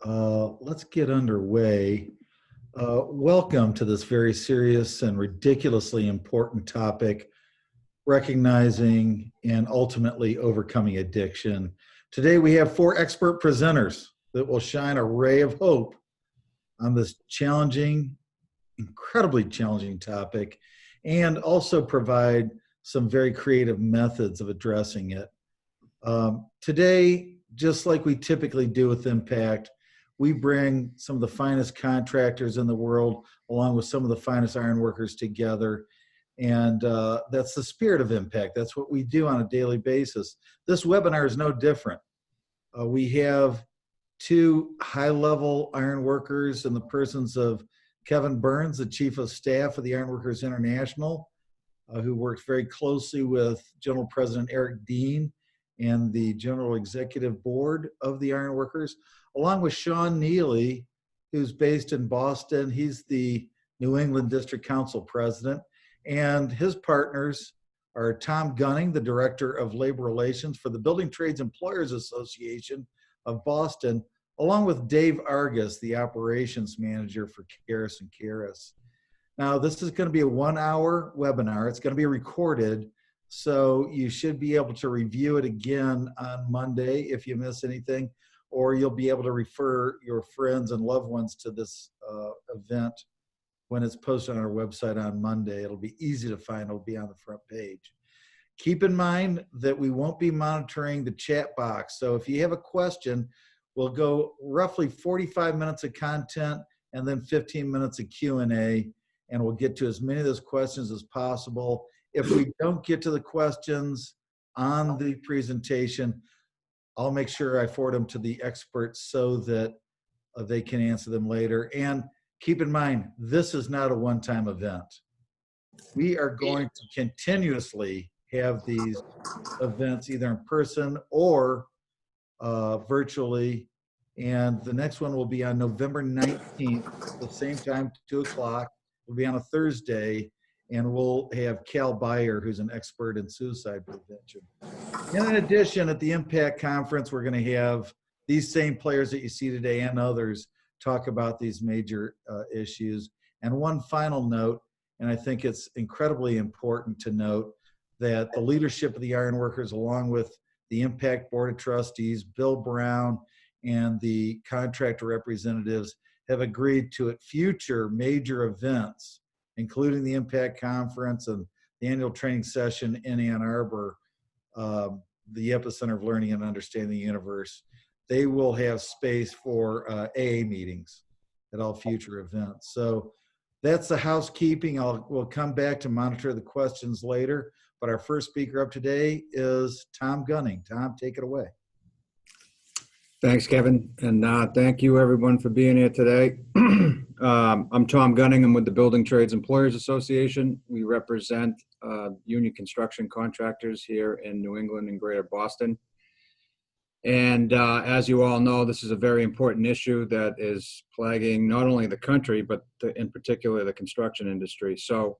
Let's get underway. Welcome to this very serious and ridiculously important topic, recognizing and ultimately overcoming addiction. Today we have four expert presenters that will shine a ray of hope on this challenging, incredibly challenging topic, and also provide some very creative methods of addressing it. Today, just like we typically do with Impact, we bring some of the finest contractors in the world along with some of the finest ironworkers together. And that's the spirit of Impact. That's what we do on a daily basis. This webinar is no different. We have two high-level ironworkers in the persons of Kevin Burns, the Chief of Staff of the Ironworkers International, who works very closely with General President Eric Dean and the General Executive Board of the Ironworkers, along with Sean Neely, who's based in Boston. He's the New England District Council President. And his partners are Tom Gunning, the Director of Labor Relations for the Building Trades Employers Association of Boston, along with Dave Argus, the Operations Manager for Karas and Karas. Now, this is going to be a 1-hour webinar. It's going to be recorded, so you should be able to review it again on Monday if you miss anything, or you'll be able to refer your friends and loved ones to this event when it's posted on our website on Monday. It'll be easy to find. It'll be on the front page. Keep in mind that we won't be monitoring the chat box. So if you have a question, we'll go roughly 45 minutes of content and then 15 minutes of Q&A, and we'll get to as many of those questions as possible. If we don't get to the questions on the presentation, I'll make sure I forward them to the experts so that they can answer them later. And keep in mind, this is not a one-time event. We are going to continuously have these events either in person or virtually. And the next one will be on November 19th, at the same time, 2 o'clock. It'll be on a Thursday, and we'll have Cal Beyer, who's an expert in suicide prevention. And in addition, at the Impact Conference, we're going to have these same players that you see today and others talk about these major issues. And one final note, and I think it's incredibly important to note, that the leadership of the Ironworkers, along with the Impact Board of Trustees, Bill Brown, and the contractor representatives, have agreed to at future major events, including the Impact Conference and the annual training session in Ann Arbor, the epicenter of learning and understanding the universe. They will have space for AA meetings at all future events. So that's the housekeeping. We'll come back to monitor the questions later, but our first speaker up today is Tom Gunning. Tom, take it away. Thanks, Kevin, and thank you everyone for being here today. I'm Tom Gunning. I'm with the Building Trades Employers Association. We represent union construction contractors here in New England and Greater Boston. And as you all know, this is a very important issue that is plaguing not only the country, but in particular the construction industry. So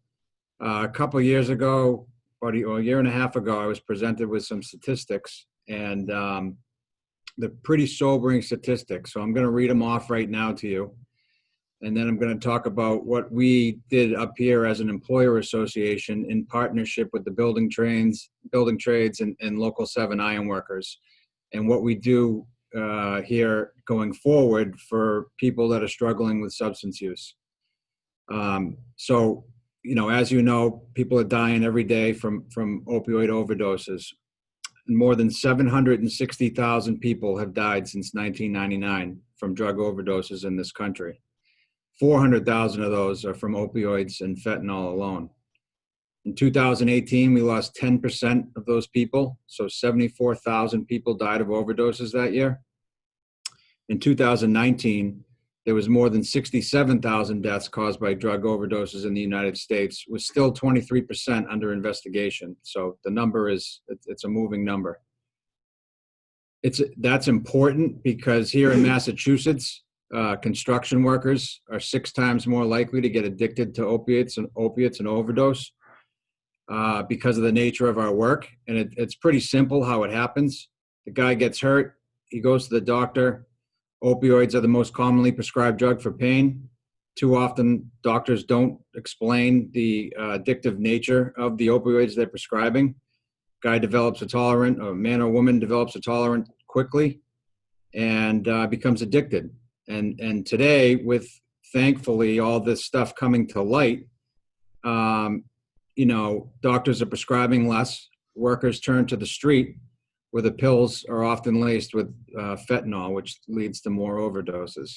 a couple of years ago, about a year and a half ago, I was presented with some statistics, and they're pretty sobering statistics. So I'm going to read them off right now to you. And then I'm going to talk about what we did up here as an employer association in partnership with the building trades and Local 7 Ironworkers, and what we do here going forward for people that are struggling with substance use. So, you know, as you know, people are dying every day from opioid overdoses. More than 760,000 people have died since 1999 from drug overdoses in this country. 400,000 of those are from opioids and fentanyl alone. In 2018, we lost 10% of those people, so 74,000 people died of overdoses that year. In 2019, there was more than 67,000 deaths caused by drug overdoses in the United States, with still 23% under investigation. So the number it's a moving number. That's important because here in Massachusetts, construction workers are 6 times more likely to get addicted to opiates and overdose because of the nature of our work. And it's pretty simple how it happens. The guy gets hurt, he goes to the doctor. Opioids are the most commonly prescribed drug for pain. Too often, doctors don't explain the addictive nature of the opioids they're prescribing. Guy develops a tolerant, or man or woman develops a tolerant quickly and becomes addicted. And today, with thankfully all this stuff coming to light, doctors are prescribing less. Workers turn to the street where the pills are often laced with fentanyl, which leads to more overdoses.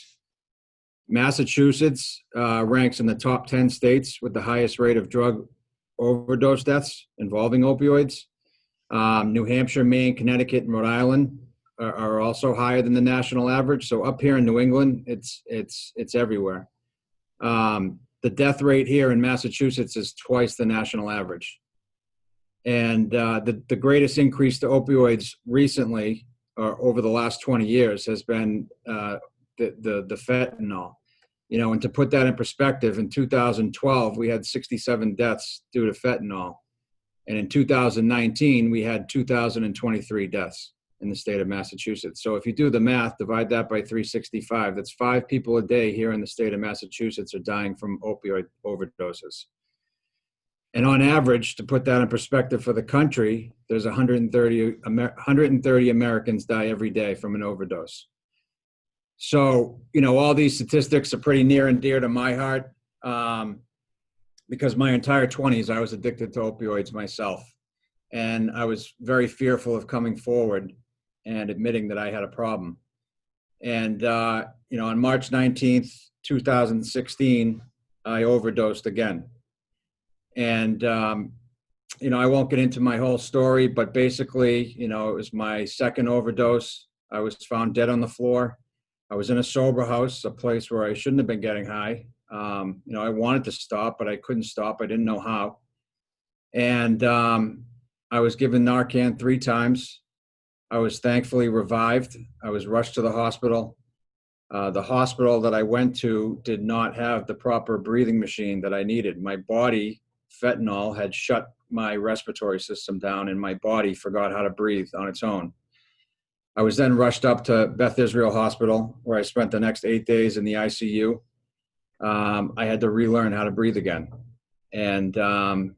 Massachusetts ranks in the top 10 states with the highest rate of drug overdose deaths involving opioids. New Hampshire, Maine, Connecticut, and Rhode Island are also higher than the national average. So up here in New England, it's everywhere. The death rate here in Massachusetts is twice the national average. And the greatest increase to opioids recently, or over the last 20 years, has been the fentanyl. And to put that in perspective, in 2012, we had 67 deaths due to fentanyl. And in 2019, we had 2,023 deaths in the state of Massachusetts. So if you do the math, divide that by 365, that's 5 people a day here in the state of Massachusetts are dying from opioid overdoses. And on average, to put that in perspective for the country, there's 130 Americans die every day from an overdose. So, all these statistics are pretty near and dear to my heart because my entire 20s, I was addicted to opioids myself. And I was very fearful of coming forward and admitting that I had a problem. And, on March 19th, 2016, I overdosed again. And, I won't get into my whole story, but basically, it was my second overdose. I was found dead on the floor. I was in a sober house, a place where I shouldn't have been getting high. I wanted to stop, but I couldn't stop. I didn't know how. And I was given Narcan 3 times. I was thankfully revived. I was rushed to the hospital. The hospital that I went to did not have the proper breathing machine that I needed. My body, fentanyl, had shut my respiratory system down, and my body forgot how to breathe on its own. I was then rushed up to Beth Israel Hospital, where I spent the next 8 days in the ICU. I had to relearn how to breathe again. And I'll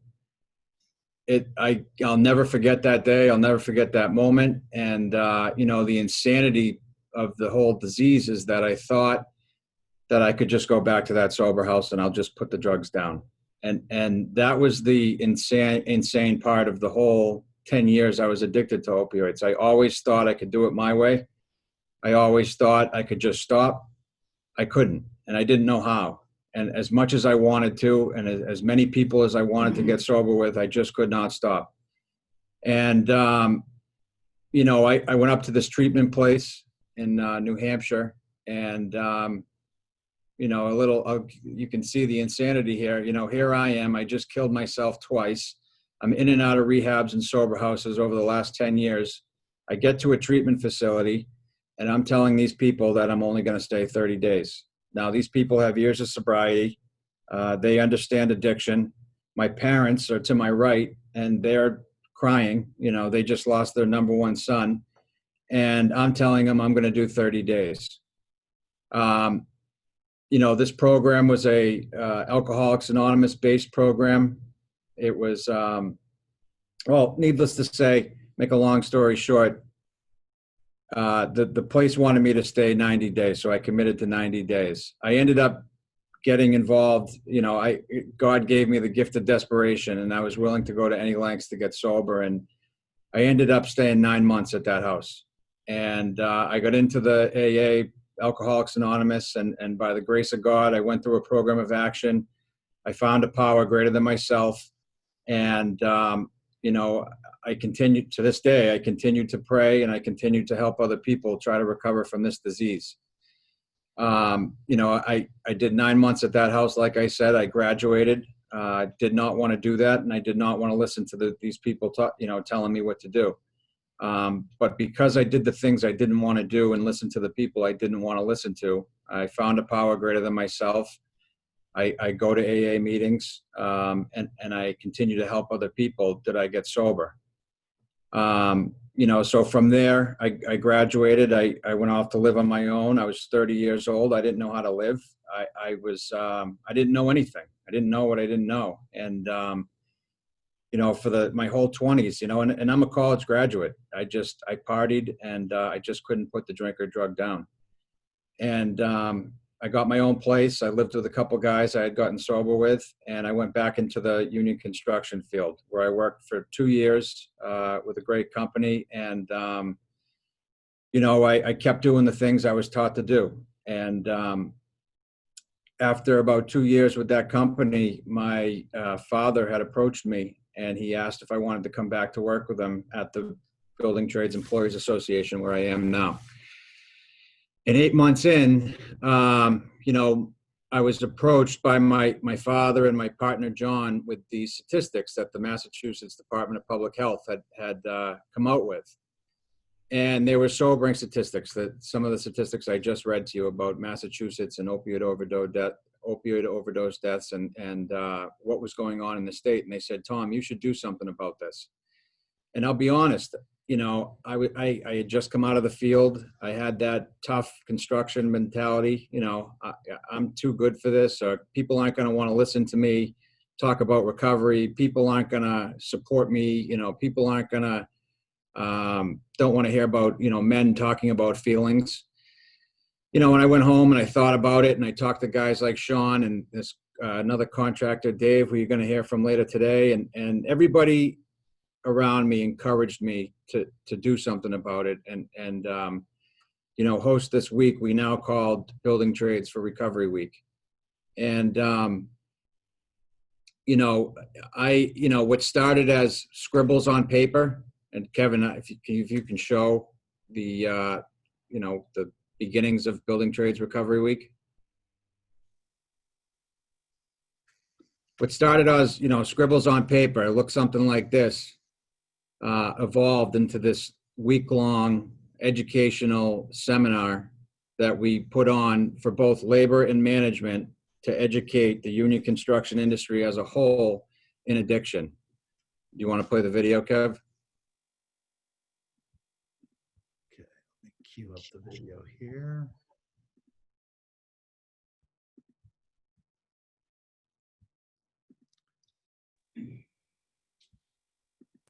never forget that day. I'll never forget that moment. And, the insanity of the whole disease is that I thought that I could just go back to that sober house and I'll just put the drugs down. And that was the insane part of the whole 10 years I was addicted to opioids. I always thought I could do it my way. I always thought I could just stop. I couldn't, and I didn't know how. And as much as I wanted to, and as many people as I wanted to get sober with, I just could not stop. And, I went up to this treatment place in New Hampshire, and, you can see the insanity here. Here I am. I just killed myself twice. I'm in and out of rehabs and sober houses over the last 10 years. I get to a treatment facility, and I'm telling these people that I'm only going to stay 30 days. Now, these people have years of sobriety. They understand addiction. My parents are to my right, and they're crying. They just lost their number 1 son. And I'm telling them I'm going to do 30 days. This program was a Alcoholics Anonymous based program. It was, needless to say, make a long story short, the place wanted me to stay 90 days, so I committed to 90 days. I ended up getting involved. God gave me the gift of desperation, and I was willing to go to any lengths to get sober. And I ended up staying 9 months at that house. And I got into the AA, Alcoholics Anonymous, and by the grace of God, I went through a program of action. I found a power greater than myself. And, I continued to this day, I continued to pray, and I continued to help other people try to recover from this disease. I did 9 months at that house. Like I said, I graduated, did not want to do that. And I did not want to listen to these people, telling me what to do. But because I did the things I didn't want to do and listen to the people I didn't want to listen to, I found a power greater than myself. I go to AA meetings, and I continue to help other people that I get sober. So from there, I graduated. I went off to live on my own. I was 30 years old. I didn't know how to live. I didn't know anything. I didn't know what I didn't know. And, for my whole 20s, and I'm a college graduate. I partied, and I just couldn't put the drink or drug down. And I got my own place. I lived with a couple guys I had gotten sober with, and I went back into the union construction field, where I worked for 2 years with a great company. And, I kept doing the things I was taught to do. And after about 2 years with that company, my father had approached me, and he asked if I wanted to come back to work with him at the Building Trades Employees Association, where I am now. And 8 months in, I was approached by my father and my partner, John, with the statistics that the Massachusetts Department of Public Health had come out with. And they were sobering statistics, that some of the statistics I just read to you about Massachusetts and opioid overdose deaths and what was going on in the state. And they said, Tom, you should do something about this. And I'll be honest, I had just come out of the field. I had that tough construction mentality. I'm too good for this, or people aren't going to want to listen to me talk about recovery. People aren't going to support me. People aren't going to, don't want to hear about, men talking about feelings. And I went home and I thought about it, and I talked to guys like Sean and this another contractor, Dave, who you're going to hear from later today. And everybody around me encouraged me to do something about it, and host this week we now called Building Trades for Recovery Week. And what started as scribbles on paper, and Kevin, if you can show the the beginnings of Building Trades Recovery Week. What started as scribbles on paper, it looked something like this. Evolved into this week-long educational seminar that we put on for both labor and management to educate the union construction industry as a whole in addiction. Do you want to play the video, Kev? Okay, let me cue up the video here.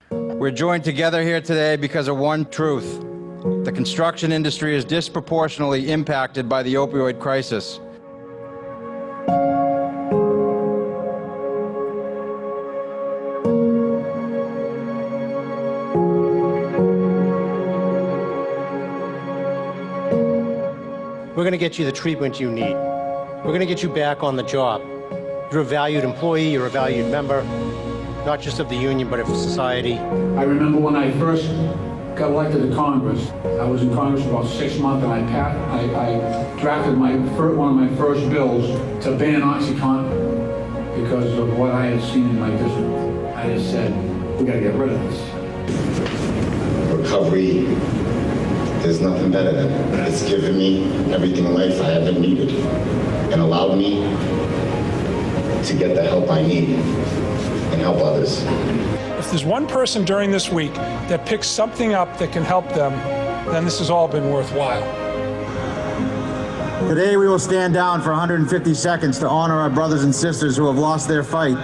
We're joined together here today because of one truth. The construction industry is disproportionately impacted by the opioid crisis. We're going to get you the treatment you need. We're going to get you back on the job. You're a valued employee, you're a valued member, not just of the union, but of society. I remember when I first got elected to Congress. I was in Congress for about 6 months, and I drafted one of my first bills to ban OxyContin because of what I had seen in my district. I just said, we got to get rid of this. Recovery, there's nothing better than it. It's given me everything in life I haven't needed and allowed me to get the help I need and help others. If there's one person during this week that picks something up that can help them, then this has all been worthwhile. Today we will stand down for 150 seconds to honor our brothers and sisters who have lost their fight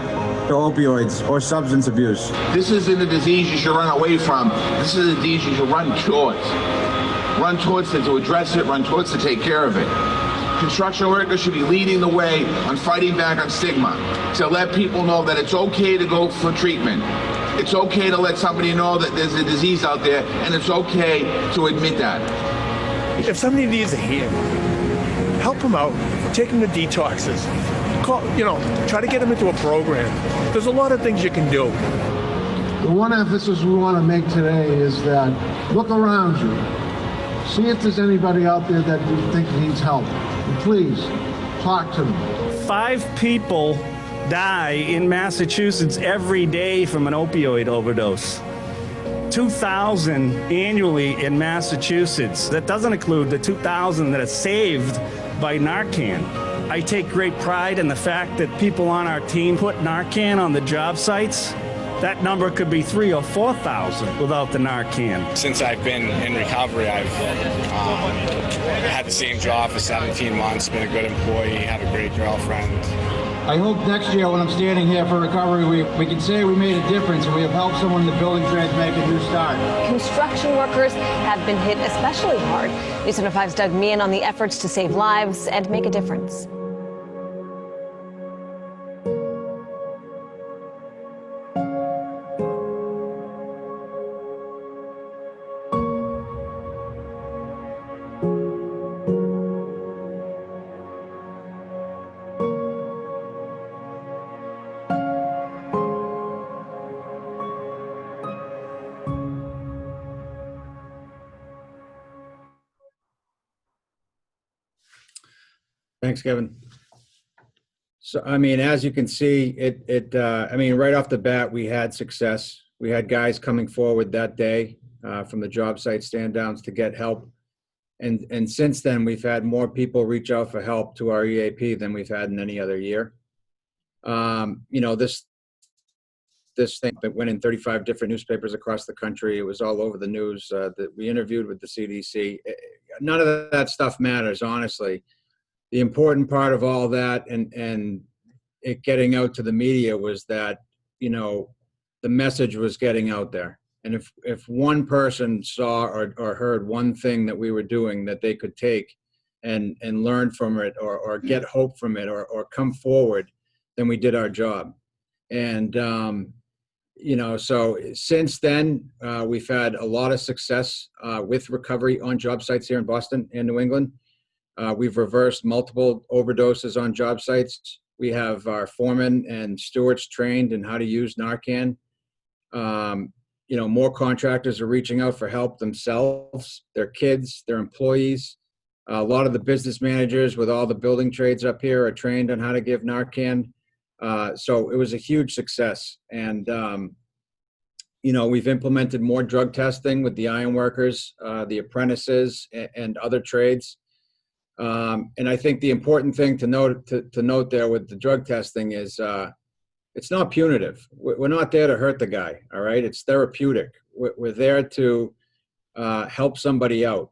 to opioids or substance abuse. This isn't a disease you should run away from. This is a disease you should run towards. Run towards it to address it, run towards to take care of it. Construction workers should be leading the way on fighting back on stigma, to let people know that it's okay to go for treatment. It's okay to let somebody know that there's a disease out there, and it's okay to admit that. If somebody needs a hand, help them out, take them to detoxes. Try to get them into a program. There's a lot of things you can do. The one emphasis we want to make today is that look around you. See if there's anybody out there that you think needs help. And please, talk to them. 5 people die in Massachusetts every day from an opioid overdose. 2,000 annually in Massachusetts. That doesn't include the 2,000 that are saved by Narcan. I take great pride in the fact that people on our team put Narcan on the job sites that number could be 3,000 or 4,000 without the Narcan. Since I've been in recovery, I've had the same job for 17 months, been a good employee, have a great girlfriend. I hope next year when I'm standing here for recovery, we can say we made a difference and we have helped someone in the building trades make a new start. Construction workers have been hit especially hard. News 5's Doug Meehan on the efforts to save lives and make a difference. Thanks, Kevin. So, I mean, as you can see, I mean, right off the bat, we had success. We had guys coming forward that day from the job site stand downs to get help. And since then, we've had more people reach out for help to our EAP than we've had in any other year. You know, this thing that went in 35 different newspapers across the country. It was all over the news that we interviewed with the CDC. None of that stuff matters, honestly. The important part of all that and it getting out to the media was that, you know, the message was getting out there. And if one person saw or heard one thing that we were doing that they could take and learn from it or get hope from it or come forward, then we did our job. And, you know, so since then, we've had a lot of success with recovery on job sites here in Boston and New England. We've reversed multiple overdoses on job sites. We have our foremen and stewards trained in how to use Narcan. You know, more contractors are reaching out for help themselves, their kids, their employees. A lot of the business managers with all the building trades up here are trained on how to give Narcan. So it was a huge success. And, you know, we've implemented more drug testing with the ironworkers, the apprentices, and other trades. And I think the important thing to note there with the drug testing is it's not punitive. We're not there to hurt the guy, all right? It's therapeutic. We're there to help somebody out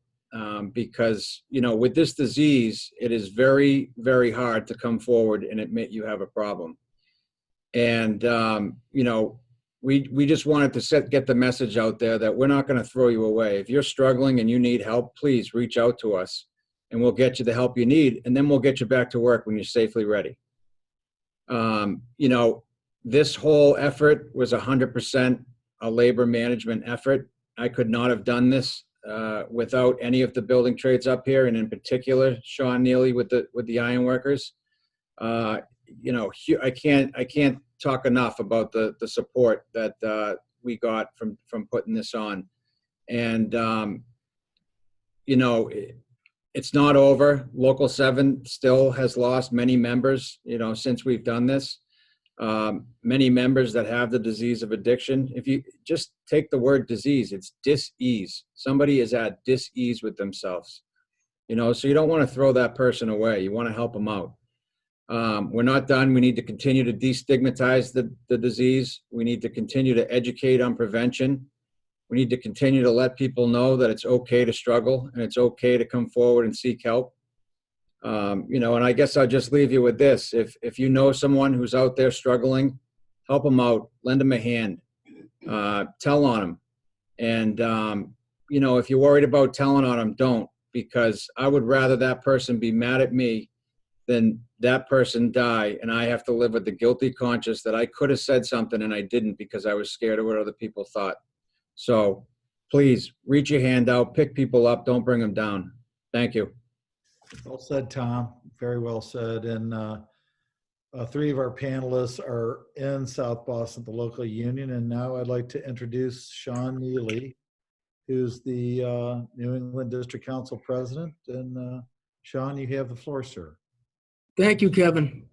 because, you know, with this disease, it is very, very hard to come forward and admit you have a problem. And, you know, we just wanted to get the message out there that we're not going to throw you away. If you're struggling and you need help, please reach out to us and we'll get you the help you need. And then we'll get you back to work when you're safely ready. You know, this whole effort was 100% a labor management effort. I could not have done this without any of the building trades up here, and in particular, Sean Neely with the ironworkers. You know, I can't talk enough about the support that we got from putting this on. And you know, it's not over. Local 7 still has lost many members, you know, since we've done this. Many members that have the disease of addiction. If you just take the word disease, it's dis-ease. Somebody is at dis-ease with themselves, you know, so you don't want to throw that person away. You want to help them out. We're not done. We need to continue to destigmatize the disease. We need to continue to educate on prevention. We need to continue to let people know that it's okay to struggle and it's okay to come forward and seek help. You know, and I guess I'll just leave you with this. If you know someone who's out there struggling, help them out, lend them a hand, tell on them. And, you know, if you're worried about telling on them, don't, because I would rather that person be mad at me than that person die and I have to live with the guilty conscience that I could have said something and I didn't because I was scared of what other people thought. So please reach your hand out, pick people up, don't bring them down. Thank you. Well said, Tom. Very well said. And 3 of our panelists are in South Boston, the local union. And now I'd like to introduce Sean Neely, who's the New England District Council President. And Sean, you have the floor, sir. Thank you, Kevin.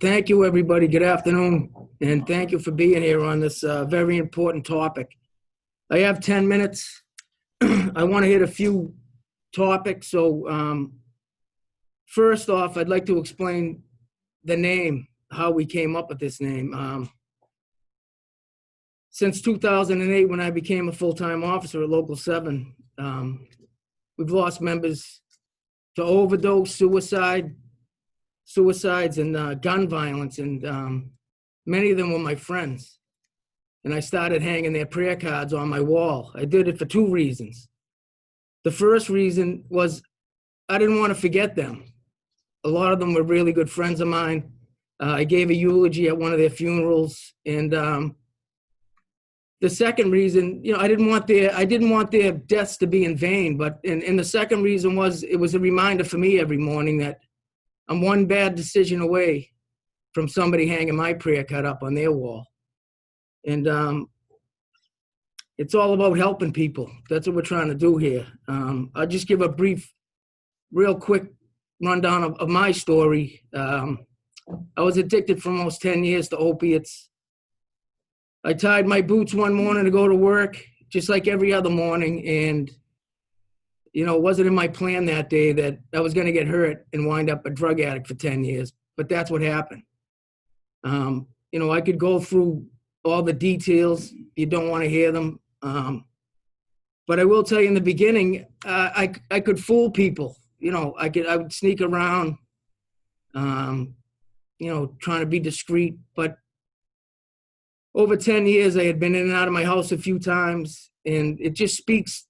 Thank you, everybody. Good afternoon. And thank you for being here on this very important topic. I have 10 minutes. I want to hit a few topics. So first off, I'd like to explain the name, how we came up with this name. since 2008, when I became a full-time officer at Local 7, we've lost members to overdose, suicides, and gun violence. And many of them were my friends. And I started hanging their prayer cards on my wall. I did it for two reasons. The first reason was I didn't want to forget them. A lot of them were really good friends of mine. I gave a eulogy at one of their funerals. And the second reason, I didn't want their deaths to be in vain. And the second reason was it was a reminder for me every morning that I'm one bad decision away from somebody hanging my prayer card up on their wall. And it's all about helping people. That's what we're trying to do here. I'll just give a brief, real quick rundown of my story. I was addicted for almost 10 years to opiates. I tied my boots one morning to go to work, just like every other morning. And, it wasn't in my plan that day that I was going to get hurt and wind up a drug addict for 10 years. But that's what happened. I could go through all the details. You don't want to hear them. But I will tell you in the beginning, I could fool people. I would sneak around, trying to be discreet. But over 10 years, I had been in and out of my house a few times, and it just speaks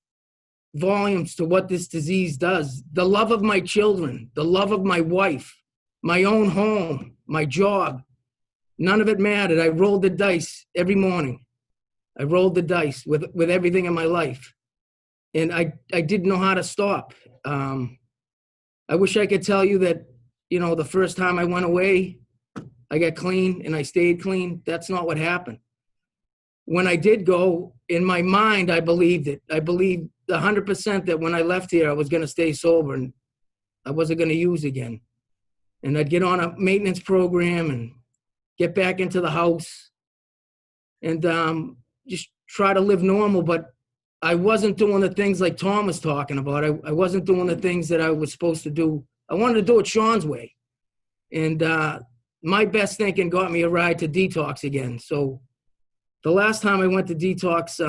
volumes to what this disease does. The love of my children, the love of my wife, my own home, my job, none of it mattered. I rolled the dice every morning. I rolled the dice with everything in my life. And I didn't know how to stop. I wish I could tell you that, the first time I went away, I got clean and I stayed clean. That's not what happened. When I did go, in my mind, I believed it. I believed 100% that when I left here, I was going to stay sober and I wasn't going to use again. And I'd get on a maintenance program and get back into the house and just try to live normal. But I wasn't doing the things like Tom was talking about. I wasn't doing the things that I was supposed to do. I wanted to do it Sean's way. And my best thinking got me a ride to detox again. So the last time I went to detox,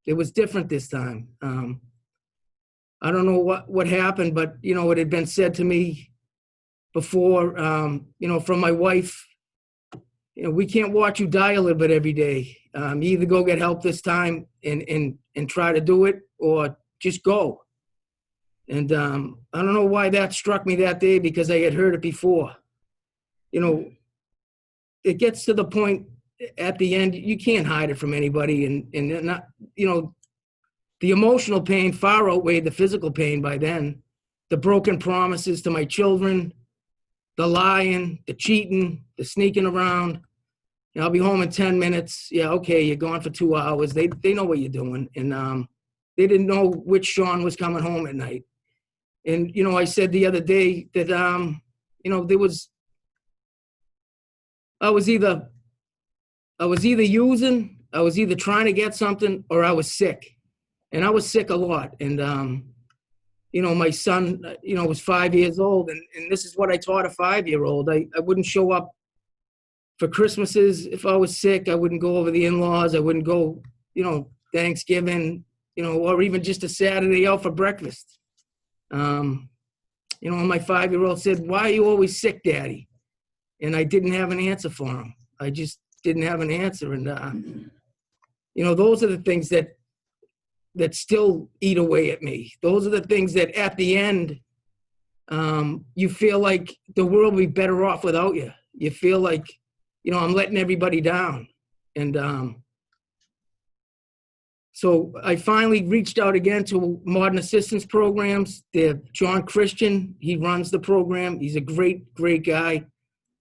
it was different this time. I don't know what happened, but, it had been said to me before, from my wife, we can't watch you die a little bit every day. You either go get help this time and try to do it or just go. And I don't know why that struck me that day, because I had heard it before. It gets to the point at the end, you can't hide it from anybody. And not, the emotional pain far outweighed the physical pain by then. The broken promises to my children, the lying, the cheating, the sneaking around. I'll be home in 10 minutes. Yeah, okay, you're gone for 2 hours. They know what you're doing. And they didn't know which Sean was coming home at night. And, I said the other day that, I was either using, I was either trying to get something, or I was sick. And I was sick a lot. And, my son, was 5 years old. And this is what I taught a 5-year-old. I wouldn't show up for Christmases. If I was sick, I wouldn't go over the in-laws. I wouldn't go, Thanksgiving, or even just a Saturday out for breakfast. My 5-year-old said, "Why are you always sick, Daddy?" And I didn't have an answer for him. I just didn't have an answer. And, those are the things that still eat away at me. Those are the things that at the end, you feel like the world would be better off without you. You feel like, I'm letting everybody down. And so I finally reached out again to Modern Assistance Programs. John Christian, he runs the program. He's a great, great guy.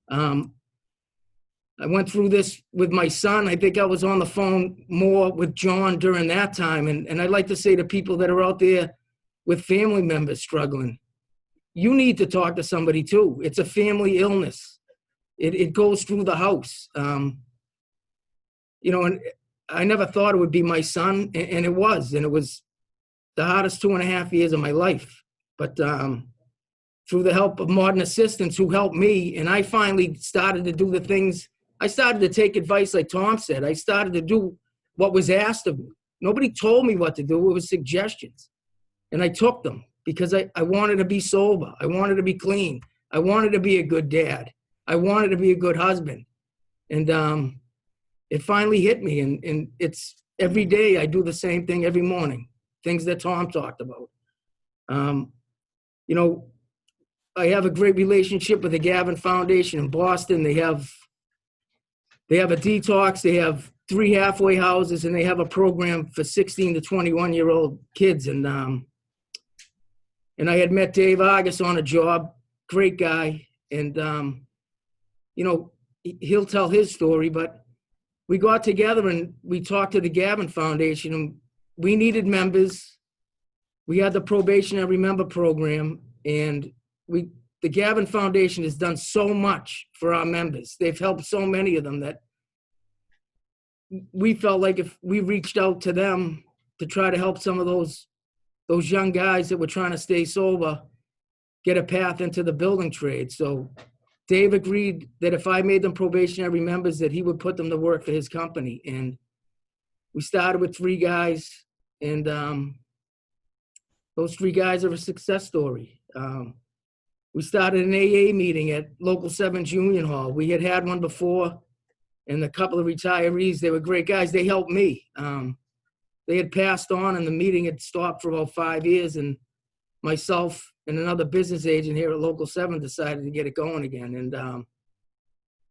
I went through this with my son. I think I was on the phone more with John during that time. And I'd like to say to people that are out there with family members struggling, you need to talk to somebody too. It's a family illness. It goes through the house. And I never thought it would be my son, and it was. And it was the hardest 2.5 years of my life. But through the help of Modern Assistance, who helped me, and I finally started to do the things I started to take advice like Tom said. I started to do what was asked of me. Nobody told me what to do. It was suggestions. And I took them because I wanted to be sober. I wanted to be clean. I wanted to be a good dad. I wanted to be a good husband. And it finally hit me. And it's every day I do the same thing every morning, things that Tom talked about. You know, I have a great relationship with the Gavin Foundation in Boston. They have a detox. They have 3 halfway houses, and they have a program for 16 to 21-year-old kids. And I had met Dave Argus on a job, great guy. And, you know, he'll tell his story, but we got together and we talked to the Gavin Foundation, and we needed members. We had the probationary member program, and the Gavin Foundation has done so much for our members. They've helped so many of them that we felt like if we reached out to them to try to help some of those young guys that were trying to stay sober get a path into the building trade. So Dave agreed that if I made them probationary members, that he would put them to work for his company. And we started with 3 guys, and those 3 guys are a success story. We started an AA meeting at Local 7's Union Hall. We had one before, and a couple of retirees, they were great guys. They helped me. They had passed on, and the meeting had stopped for about 5 years, and myself and another business agent here at Local 7 decided to get it going again. And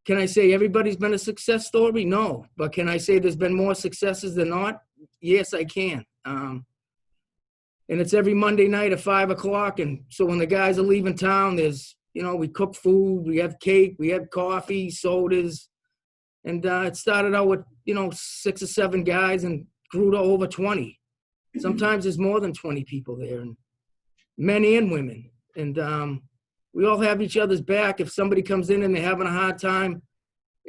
can I say everybody's been a success story? No. But can I say there's been more successes than not? Yes, I can. And it's every Monday night at 5 o'clock. And so when the guys are leaving town, there's, you know, we cook food, we have cake, we have coffee, sodas. And it started out with, you know, 6 or 7 guys and grew to over 20. Sometimes there's more than 20 people there, and men and women. And we all have each other's back. If somebody comes in and they're having a hard time,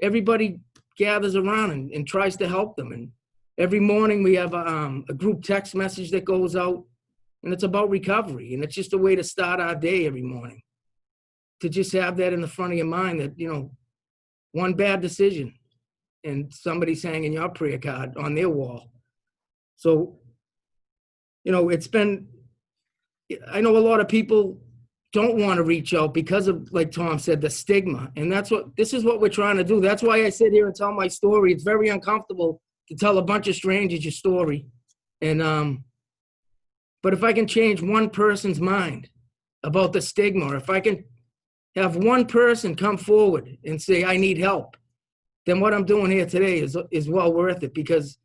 everybody gathers around and tries to help them. And every morning we have a group text message that goes out, and it's about recovery. And it's just a way to start our day every morning, to just have that in the front of your mind that, you know, one bad decision and somebody's hanging your prayer card on their wall. So, you know, I know a lot of people don't want to reach out because of, like Tom said, the stigma. And this is what we're trying to do. That's why I sit here and tell my story. It's very uncomfortable to tell a bunch of strangers your story. And, but if I can change one person's mind about the stigma, or if I can have one person come forward and say, I need help, then what I'm doing here today is well worth it. Because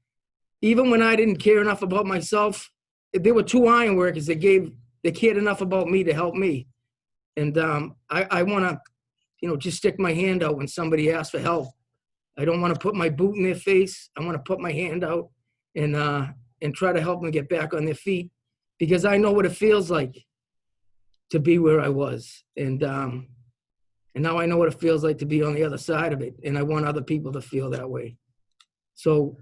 even when I didn't care enough about myself, there were 2 ironworkers that cared enough about me to help me. And I want to, you know, just stick my hand out when somebody asks for help. I don't want to put my boot in their face. I want to put my hand out and try to help them get back on their feet, because I know what it feels like to be where I was. And now I know what it feels like to be on the other side of it. And I want other people to feel that way. So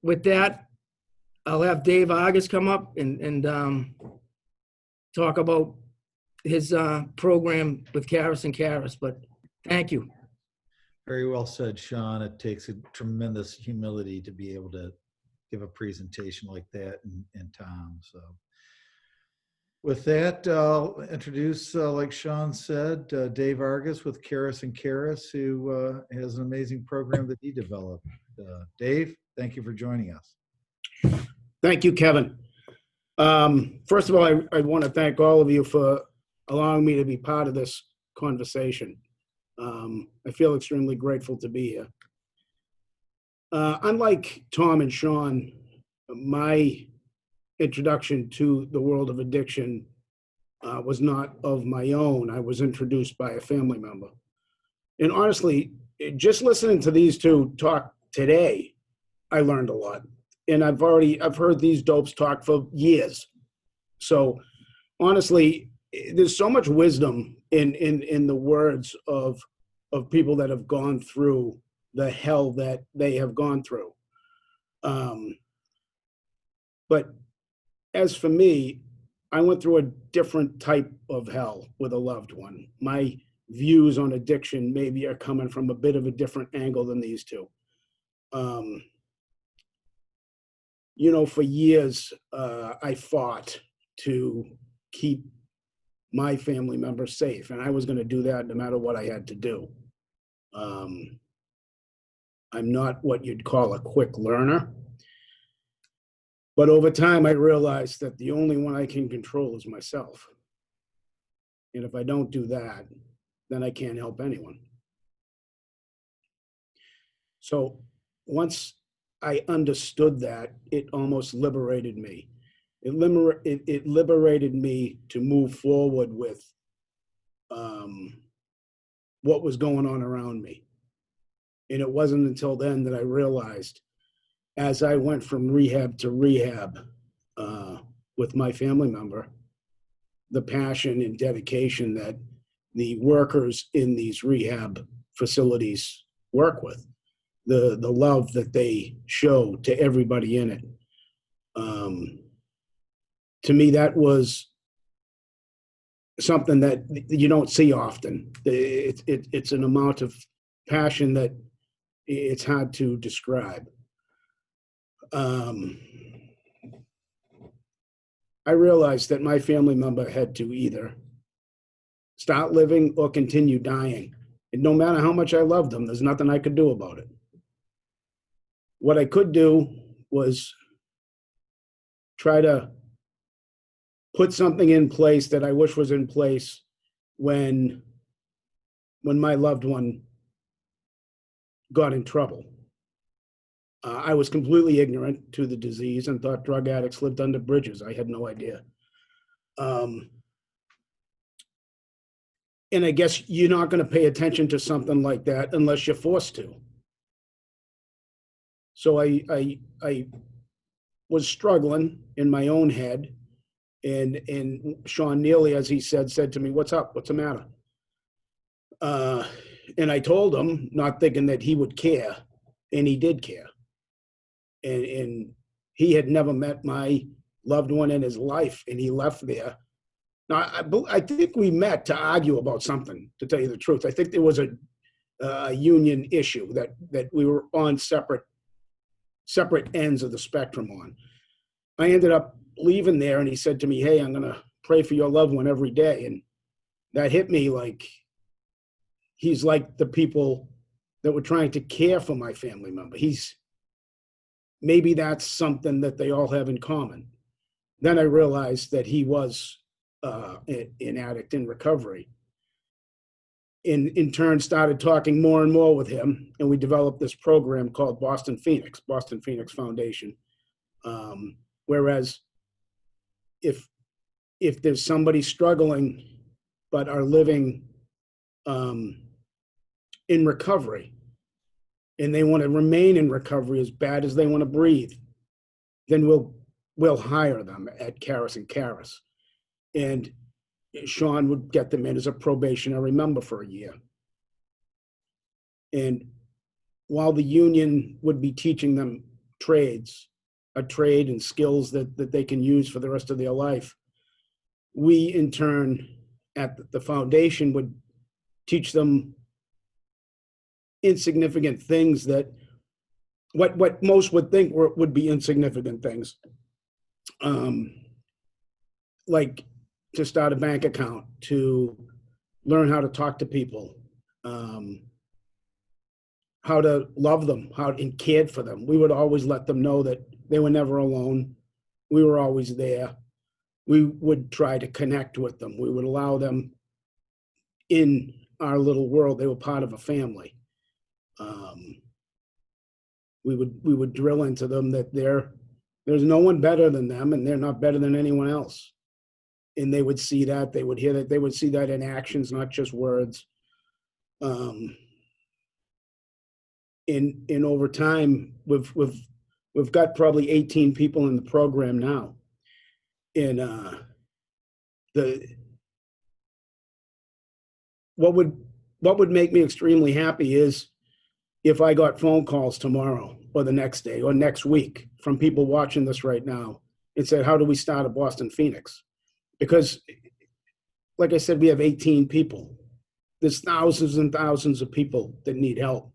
with that, I'll have Dave Argus come up and talk about his program with Karis and Karis. But thank you. Very well said, Sean. It takes a tremendous humility to be able to give a presentation like that, and Tom. So with that, I'll introduce, like Sean said, Dave Argus with Karis and Karis, who has an amazing program that he developed. Dave, thank you for joining us. Thank you, Kevin. First of all, I want to thank all of you for allowing me to be part of this conversation. I feel extremely grateful to be here. Unlike Tom and Sean, my introduction to the world of addiction was not of my own. I was introduced by a family member. And honestly, just listening to these 2 talk today, I learned a lot. And I've heard these dopes talk for years. So honestly, there's so much wisdom in the words of people that have gone through the hell that they have gone through. But as for me, I went through a different type of hell with a loved one. My views on addiction maybe are coming from a bit of a different angle than these two. You know, for years, I fought to keep my family members safe, and I was going to do that no matter what I had to do. I'm not what you'd call a quick learner, but over time I realized that the only one I can control is myself. And if I don't do that, then I can't help anyone. So once I understood that, it almost liberated me. It liberated me to move forward with what was going on around me. And it wasn't until then that I realized, as I went from rehab to rehab with my family member, the passion and dedication that the workers in these rehab facilities work with, the love that they show to everybody in it. To me, that was something that you don't see often. It's an amount of passion that it's hard to describe. I realized that my family member had to either start living or continue dying. And no matter how much I loved them, there's nothing I could do about it. What I could do was try to put something in place that I wish was in place when my loved one got in trouble. I was completely ignorant to the disease and thought drug addicts lived under bridges. I had no idea. And I guess you're not going to pay attention to something like that unless you're forced to. So I was struggling in my own head, and Sean Neely, as he said to me, "What's up? What's the matter?" And I told him, not thinking that he would care, and he did care. And he had never met my loved one in his life, and he left there. Now, I think we met to argue about something, to tell you the truth. I think there was a union issue that we were on separate ends of the spectrum on. I ended up leaving there, and he said to me, "Hey, I'm going to pray for your loved one every day." And that hit me like he's like the people that were trying to care for my family member. Maybe that's something that they all have in common. Then I realized that he was an addict in recovery. In turn, started talking more and more with him, and we developed this program called Boston Phoenix Foundation. Whereas if there's somebody struggling but are living in recovery, and they want to remain in recovery as bad as they want to breathe, then we'll hire them at Caris and Caris. And Sean would get them in as a probationary member for a year. And while the union would be teaching them a trade and skills that they can use for the rest of their life, we in turn at the foundation would teach them insignificant things that what most would think would be insignificant things, like to start a bank account, to learn how to talk to people, how to love them, and cared for them. We would always let them know that they were never alone. We were always there. We would try to connect with them. We would allow them in our little world. They were part of a family. We would drill into them that there's no one better than them, and they're not better than anyone else. And they would see that, they would hear that, they would see that in actions, not just words. And over time, we've got probably 18 people in the program now. And what would make me extremely happy is if I got phone calls tomorrow or the next day or next week from people watching this right now and said, "How do we start a Boston Phoenix?" Because, like I said, we have 18 people. There's thousands and thousands of people that need help.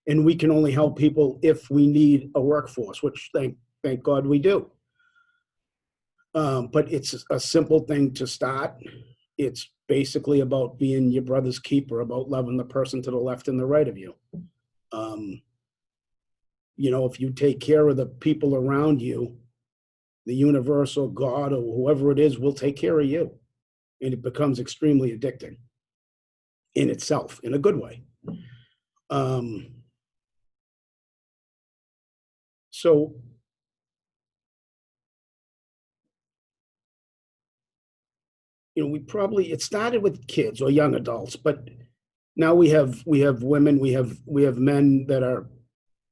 And we can only help people if we need a workforce, which thank God we do. But it's a simple thing to start. It's basically about being your brother's keeper, about loving the person to the left and the right of you. If you take care of the people around you, the universe or God or whoever it is will take care of you. And it becomes extremely addicting in itself, in a good way. So it started with kids or young adults, but now we have women, we have men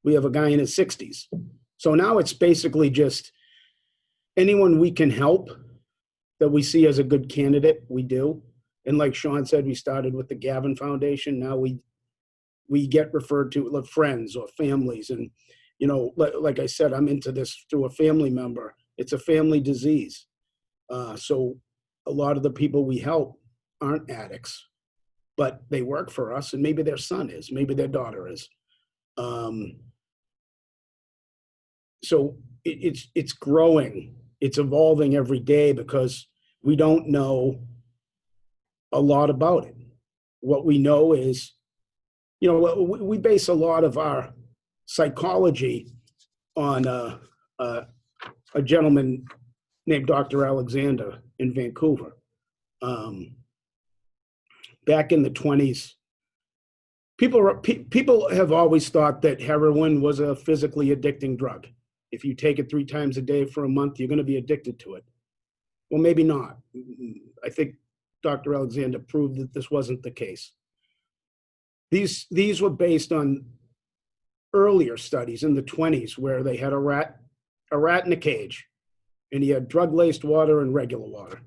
we have a guy in his 60s. So now it's basically just anyone we can help that we see as a good candidate, we do. And like Sean said, we started with the Gavin Foundation. Now we get referred to friends or families. And, like I said, I'm into this through a family member. It's a family disease. So a lot of the people we help aren't addicts, but they work for us, and maybe their son is, maybe their daughter is. So it's growing, it's evolving every day because we don't know a lot about it. What we know is, we base a lot of our psychology on a gentleman named Dr. Alexander in Vancouver. Back in the 20s, people have always thought that heroin was a physically addicting drug. If you take it 3 times a day for a month, you're going to be addicted to it. Well, maybe not. I think Dr. Alexander proved that this wasn't the case. These were based on earlier studies in the 20s where they had a rat in a cage, and he had drug-laced water and regular water.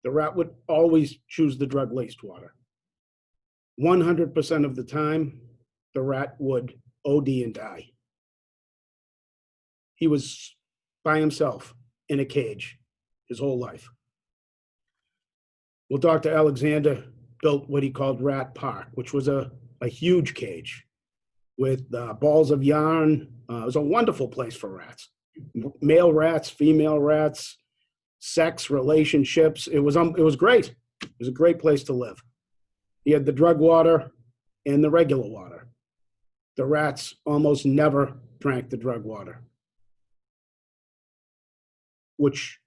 The rat would always choose the drug-laced water. 100% of the time, the rat would OD and die. He was by himself in a cage his whole life. Well, Dr. Alexander built what he called Rat Park, which was a huge cage with balls of yarn. It was a wonderful place for rats. Male rats, female rats, sex, relationships. It was great. It was a great place to live. He had the drug water and the regular water. The rats almost never drank the drug water, which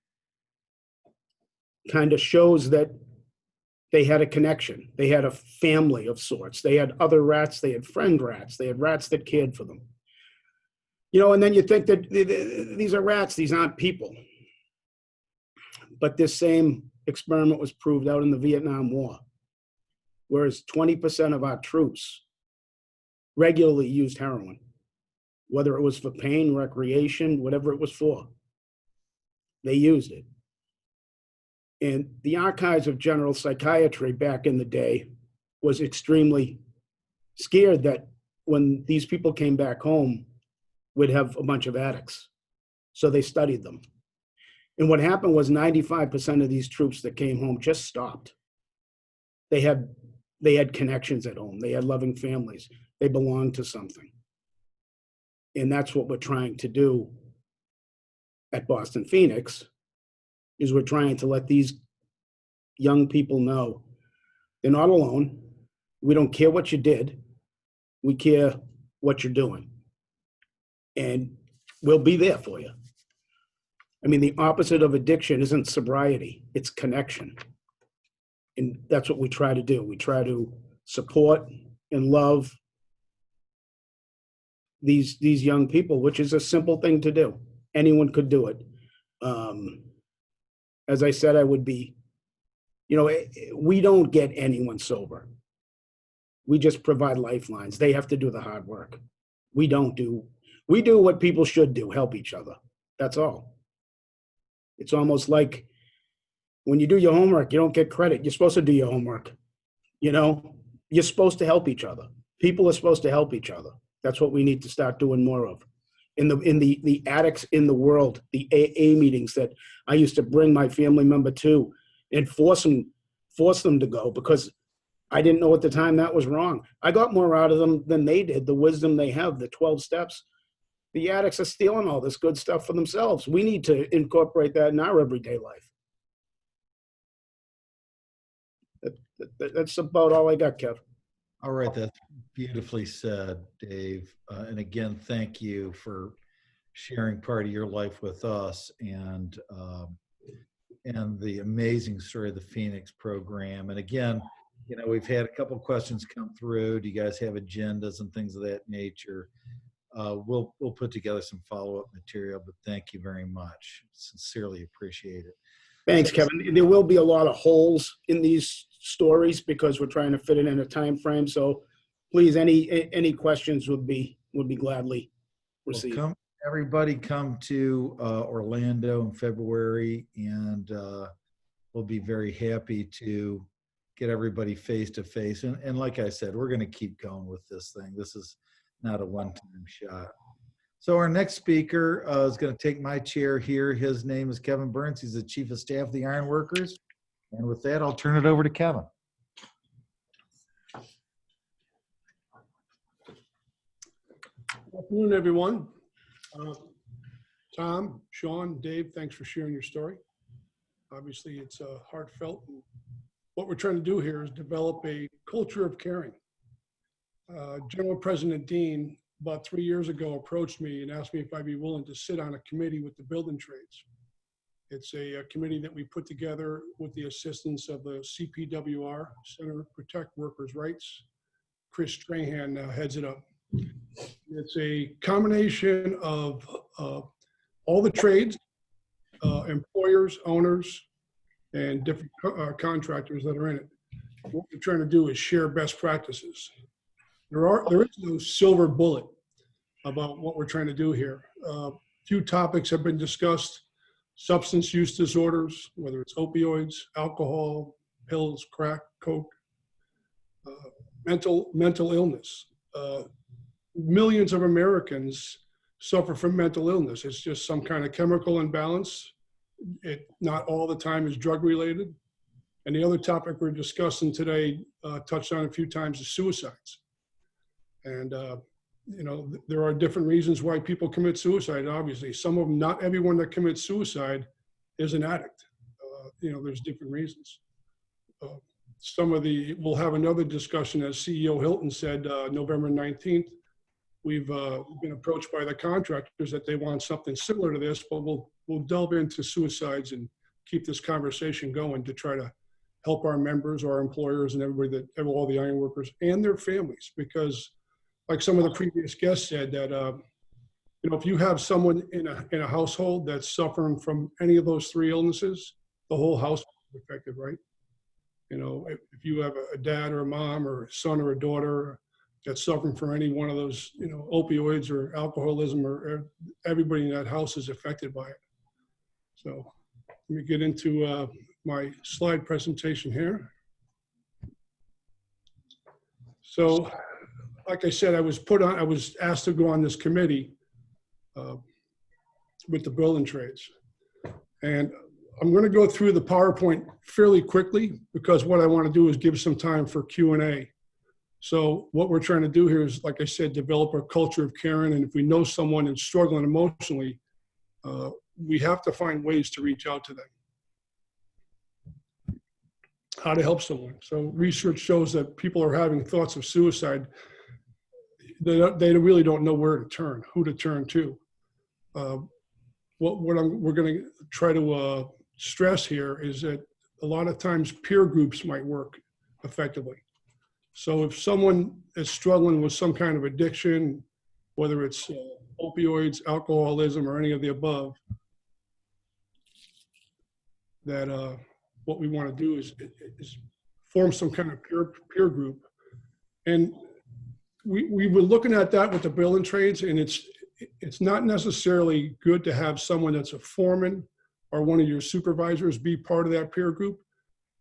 kind of shows that they had a connection. They had a family of sorts. They had other rats. They had friend rats. They had rats that cared for them. And then you think that these are rats. These aren't people. But this same experiment was proved out in the Vietnam War, whereas 20% of our troops regularly used heroin, whether it was for pain, recreation, whatever it was for. They used it. And the Archives of General Psychiatry back in the day was extremely scared that when these people came back home, we'd have a bunch of addicts. So they studied them. And what happened was 95% of these troops that came home just stopped. They had connections at home. They had loving families. They belonged to something. And that's what we're trying to do at Boston Phoenix, is we're trying to let these young people know they're not alone. We don't care what you did. We care what you're doing. And we'll be there for you. I mean, the opposite of addiction isn't sobriety, it's connection. And that's what we try to do. We try to support and love these young people, which is a simple thing to do. Anyone could do it. As I said, I would be, we don't get anyone sober. We just provide lifelines. They have to do the hard work. We do what people should do, help each other. That's all. It's almost like when you do your homework, you don't get credit. You're supposed to do your homework. You're supposed to help each other. People are supposed to help each other. That's what we need to start doing more of. In the addicts in the world, the AA meetings that I used to bring my family member to and force them to go, because I didn't know at the time that was wrong. I got more out of them than they did, the wisdom they have, the 12 steps. The addicts are stealing all this good stuff for themselves. We need to incorporate that in our everyday life. That's about all I got, Kev. All right, that's beautifully said, Dave. And again, thank you for sharing part of your life with us and the amazing story of the Phoenix program. And again, you know, we've had a couple of questions come through. Do you guys have agendas and things of that nature? We'll put together some follow-up material, but thank you very much. Sincerely appreciate it. Thanks, Kevin. There will be a lot of holes in these stories because we're trying to fit it in a time frame. So please, any questions would be gladly received. Well, everybody come to Orlando in February, and we'll be very happy to get everybody face to face. And like I said, we're going to keep going with this thing. This is not a one-time shot. So our next speaker is going to take my chair here. His name is Kevin Burns. He's the Chief of Staff of the Ironworkers. And with that, I'll turn it over to Kevin. Good afternoon, everyone. Tom, Sean, Dave, thanks for sharing your story. Obviously, it's heartfelt. What we're trying to do here is develop a culture of caring. General President Dean, about 3 years ago, approached me and asked me if I'd be willing to sit on a committee with the building trades. It's a committee that we put together with the assistance of the CPWR, Center to Protect Workers' Rights. Chris Strahan heads it up. It's a combination of all the trades, employers, owners, and different contractors that are in it. What we're trying to do is share best practices. There is no silver bullet about what we're trying to do here. Few topics have been discussed: substance use disorders, whether it's opioids, alcohol, pills, crack, coke, mental illness. Millions of Americans suffer from mental illness. It's just some kind of chemical imbalance. It not all the time is drug related. And the other topic we're discussing today, touched on a few times, is suicides. And you know, there are different reasons why people commit suicide. Obviously, some of them, not everyone that commits suicide is an addict. You know, there's different reasons. We'll have another discussion, as CEO Hilton said, November 19th. We've been approached by the contractors that they want something similar to this, but we'll delve into suicides and keep this conversation going to try to help our members, our employers, and everybody all the ironworkers and their families. Because, like some of the previous guests said, that you know, if you have someone in a household that's suffering from any of those three illnesses, the whole household is affected, right? You know, if you have a dad or a mom or a son or a daughter that's suffering from any one of those, you know, opioids or alcoholism, or everybody in that house is affected by it. So let me get into my slide presentation here. So, like I said, I was asked to go on this committee with the building trades. And I'm going to go through the PowerPoint fairly quickly because what I want to do is give some time for Q&A. So what we're trying to do here is, like I said, develop a culture of caring. And if we know someone is struggling emotionally, we have to find ways to reach out to them. How to help someone. So research shows that people are having thoughts of suicide. They really don't know where to turn, who to turn to. We're going to try to stress here is that a lot of times peer groups might work effectively. So if someone is struggling with some kind of addiction, whether it's opioids, alcoholism, or any of the above, that what we want to do is form some kind of peer group. And we were looking at that with the building trades, and it's not necessarily good to have someone that's a foreman or one of your supervisors be part of that peer group.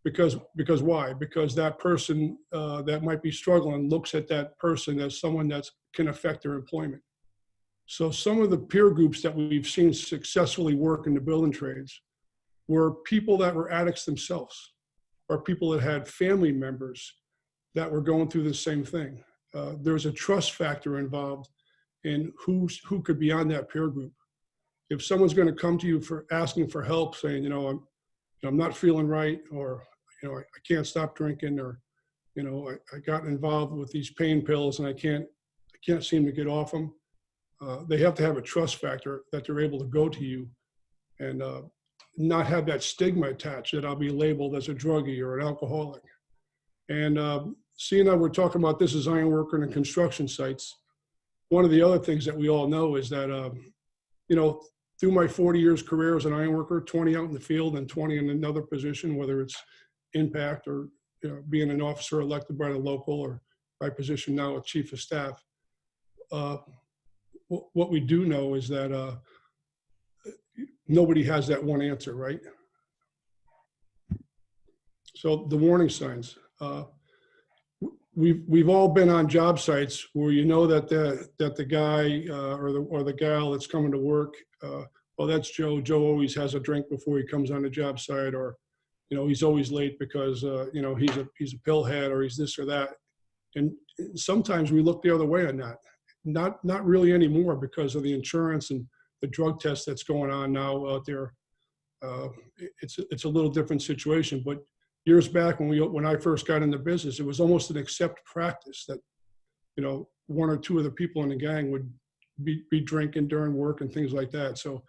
Because why? Because that person that might be struggling looks at that person as someone that can affect their employment. So some of the peer groups that we've seen successfully work in the building trades were people that were addicts themselves, or people that had family members that were going through the same thing. There's a trust factor involved in who could be on that peer group. If someone's going to come to you for asking for help, saying, I'm not feeling right, or, I can't stop drinking, or, I got involved with these pain pills and I can't seem to get off them. They have to have a trust factor that they're able to go to you and not have that stigma attached that I'll be labeled as a druggie or an alcoholic. And seeing that we're talking about this as ironworker and construction sites, one of the other things that we all know is that, through my 40 years career as an ironworker, 20 out in the field and 20 in another position, whether it's impact or being an officer elected by the local, or my position now as chief of staff, what we do know is that nobody has that one answer, right? So the warning signs. We've all been on job sites where that the guy or the gal that's coming to work, well, that's Joe. Joe always has a drink before he comes on the job site, or he's always late because he's a pillhead, or he's this or that. And sometimes we look the other way on that. Not really anymore because of the insurance and the drug test that's going on now out there. It's a little different situation, but years back when I first got into business, it was almost an accepted practice that, one or two of the people in the gang would be drinking during work and things like that. So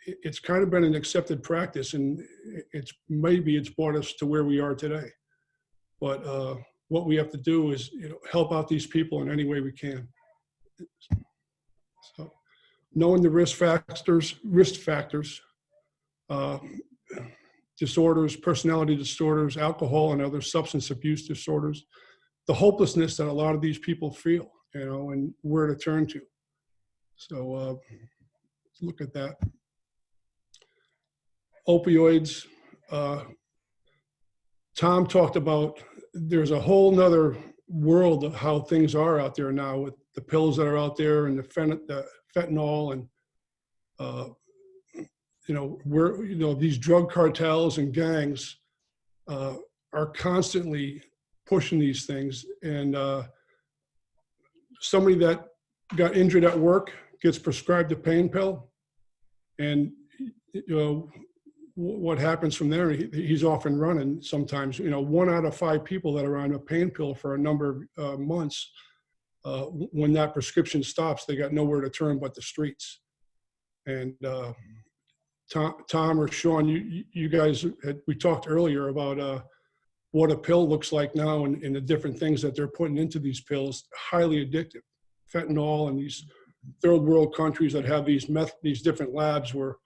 it's kind of been an accepted practice, and it's brought us to where we are today. But what we have to do is, help out these people in any way we can. So knowing the risk factors, disorders, personality disorders, alcohol and other substance abuse disorders, the hopelessness that a lot of these people feel, and where to turn to. So let's look at that. Opioids. Tom talked about there's a whole nother world of how things are out there now with the pills that are out there and the fentanyl and these drug cartels and gangs are constantly pushing these things. And somebody that got injured at work gets prescribed a pain pill, and what happens from there, he's off and running sometimes. 1 out of 5 people that are on a pain pill for a number of months, when that prescription stops, they got nowhere to turn but the streets. And Tom or Sean, you guys, we talked earlier about what a pill looks like now and the different things that they're putting into these pills, highly addictive. Fentanyl and these third world countries that have these different labs where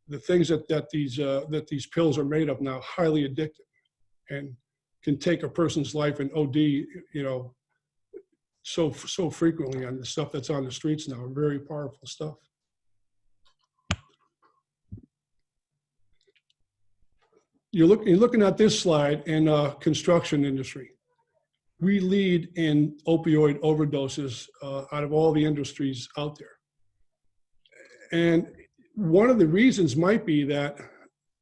the things that these pills are made of now, highly addictive and can take a person's life and OD, so frequently on the stuff that's on the streets now. Very powerful stuff. You're looking at this slide in construction industry. We lead in opioid overdoses out of all the industries out there. And one of the reasons might be that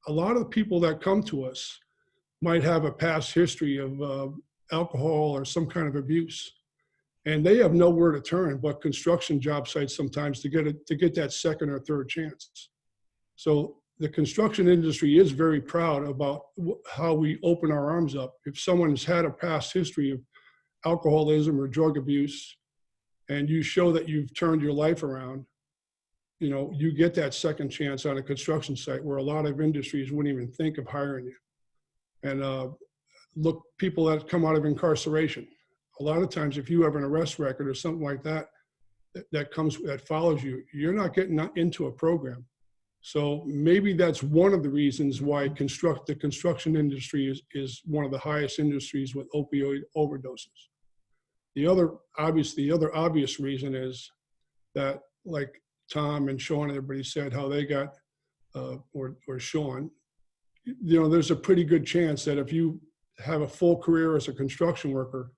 a lot of the people that come to us might have a past history of alcohol or some kind of abuse. And they have nowhere to turn but construction job sites sometimes to get that second or third chance. So the construction industry is very proud about how we open our arms up. If someone has had a past history of alcoholism or drug abuse, and you show that you've turned your life around, you get that second chance on a construction site where a lot of industries wouldn't even think of hiring you. And look, people that come out of incarceration, a lot of times if you have an arrest record or something like that, that follows you, you're not getting into a program. So maybe that's one of the reasons why the construction industry is one of the highest industries with opioid overdoses. The other obvious reason is that, like Tom and Sean and everybody said, how they got, or Sean, there's a pretty good chance that if you have a full career as a construction worker,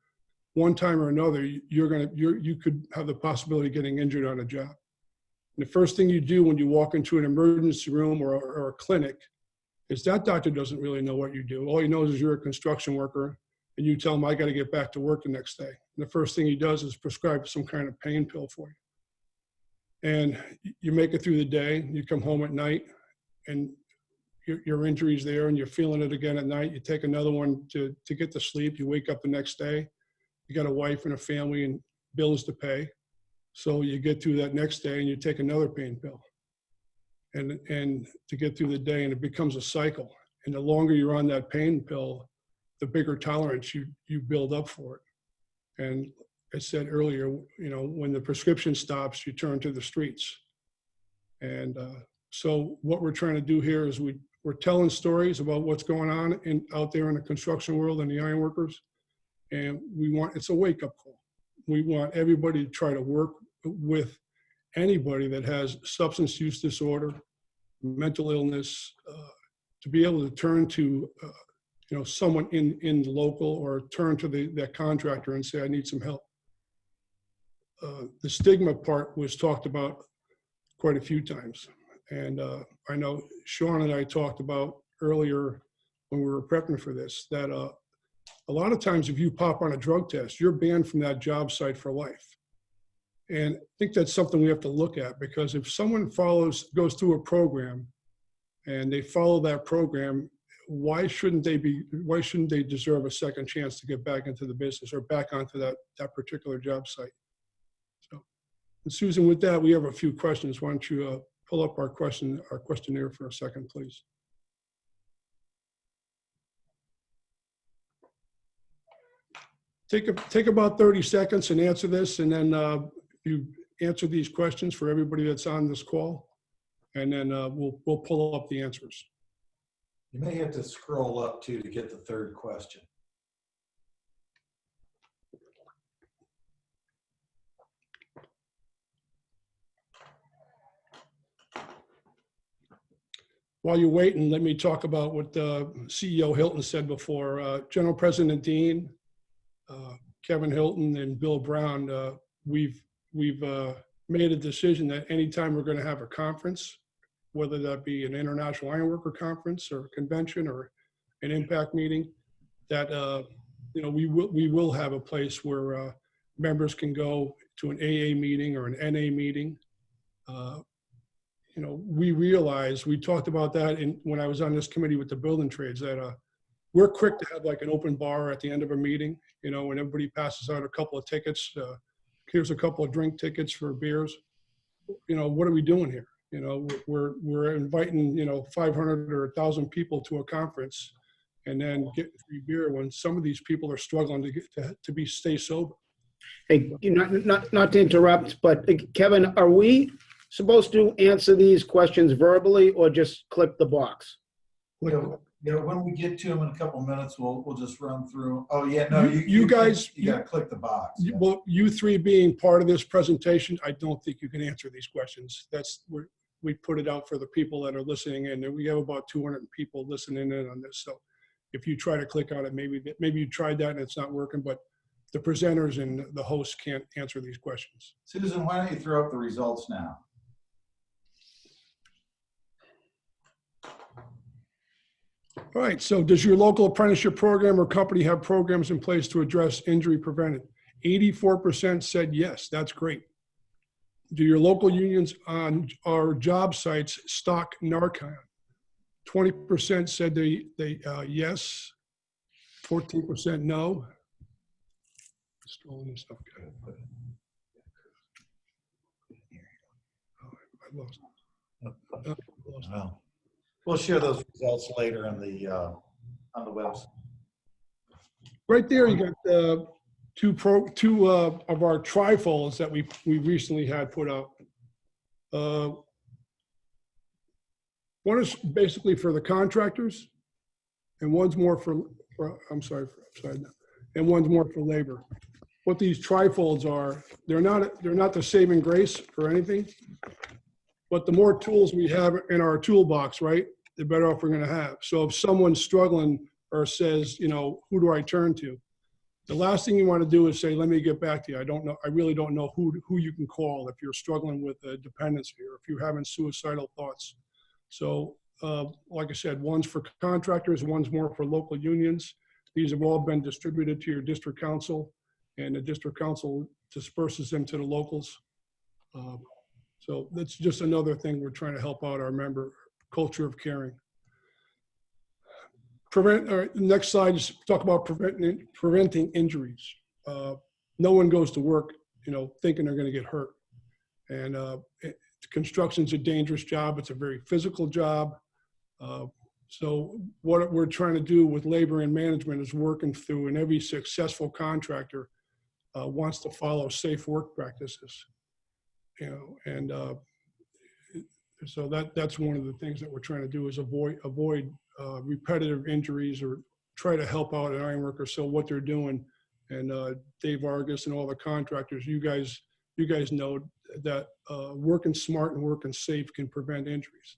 one time or another, you could have the possibility of getting injured on a job. And the first thing you do when you walk into an emergency room or a clinic is that doctor doesn't really know what you do. All he knows is you're a construction worker and you tell him, I got to get back to work the next day. And the first thing he does is prescribe some kind of pain pill for you. And you make it through the day, you come home at night, and your injury's there, and you're feeling it again at night. You take another one to get to sleep. You wake up the next day. You got a wife and a family and bills to pay. So you get through that next day, and you take another pain pill. And to get through the day, and it becomes a cycle. And the longer you're on that pain pill, the bigger tolerance you build up for it. And I said earlier, when the prescription stops, you turn to the streets. And so what we're trying to do here is we're telling stories about what's going on out there in the construction world and the ironworkers. And it's a wake-up call. We want everybody to try to work with anybody that has substance use disorder, mental illness, to be able to turn to someone in the local, or turn to that contractor and say, I need some help. The stigma part was talked about quite a few times. And I know Sean and I talked about earlier when we were prepping for this, that a lot of times if you pop on a drug test, you're banned from that job site for life. And I think that's something we have to look at, because if someone goes through a program and they follow that program, why shouldn't they deserve a second chance to get back into the business or back onto that particular job site? So, and Susan, with that, we have a few questions. Why don't you pull up our questionnaire for a second, please? Take about 30 seconds and answer this, and then you answer these questions for everybody that's on this call, and then we'll pull up the answers. You may have to scroll up too to get the third question. While you're waiting, let me talk about what CEO Hilton said before. General President Dean, Kevin Hilton, and Bill Brown, we've made a decision that anytime we're going to have a conference, whether that be an international ironworker conference or a convention or an impact meeting, that we will have a place where members can go to an AA meeting or an NA meeting. We talked about that when I was on this committee with the building trades, that we're quick to have like an open bar at the end of a meeting, when everybody passes out a couple of tickets. Here's a couple of drink tickets for beers. What are we doing here? We're inviting 500 or 1,000 people to a conference, and then getting free beer when some of these people are struggling to stay sober. Hey, not to interrupt, but Kevin, are we supposed to answer these questions verbally or just click the box? When we get to them in a couple minutes, we'll just run through. Oh yeah, no, you guys, you got to click the box. Yeah. Well, you three being part of this presentation, I don't think you can answer these questions. We put it out for the people that are listening in, and we have about 200 people listening in on this. So if you try to click on it, maybe you tried that and it's not working, but the presenters and the hosts can't answer these questions. Susan, why don't you throw up the results now? All right, so does your local apprenticeship program or company have programs in place to address injury prevention? 84% said yes, that's great. Do your local unions on our job sites stock Narcan? 20% said they yes, 14% no. Scrolling this up. I lost it. Wow. We'll share those results later on the website. Right there, you got two of our trifolds that we recently had put out. One is basically for the contractors, and one's more for and one's more for labor. What these trifolds are, they're not the saving grace for anything, but the more tools we have in our toolbox, right, the better off we're going to have. So if someone's struggling or says, who do I turn to? The last thing you want to do is say, let me get back to you. I don't know. I really don't know who you can call if you're struggling with dependency or if you're having suicidal thoughts. So like I said, one's for contractors, one's more for local unions. These have all been distributed to your district council, and the district council disperses them to the locals. So that's just another thing we're trying to help out our member culture of caring. Next slide is talk about preventing injuries. No one goes to work, thinking they're going to get hurt. And construction's a dangerous job. It's a very physical job. So what we're trying to do with labor and management is working through, and every successful contractor wants to follow safe work practices. So that's one of the things that we're trying to do is avoid repetitive injuries, or try to help out at Ironworkers. So what they're doing, and Dave Vargas and all the contractors, you guys know that working smart and working safe can prevent injuries.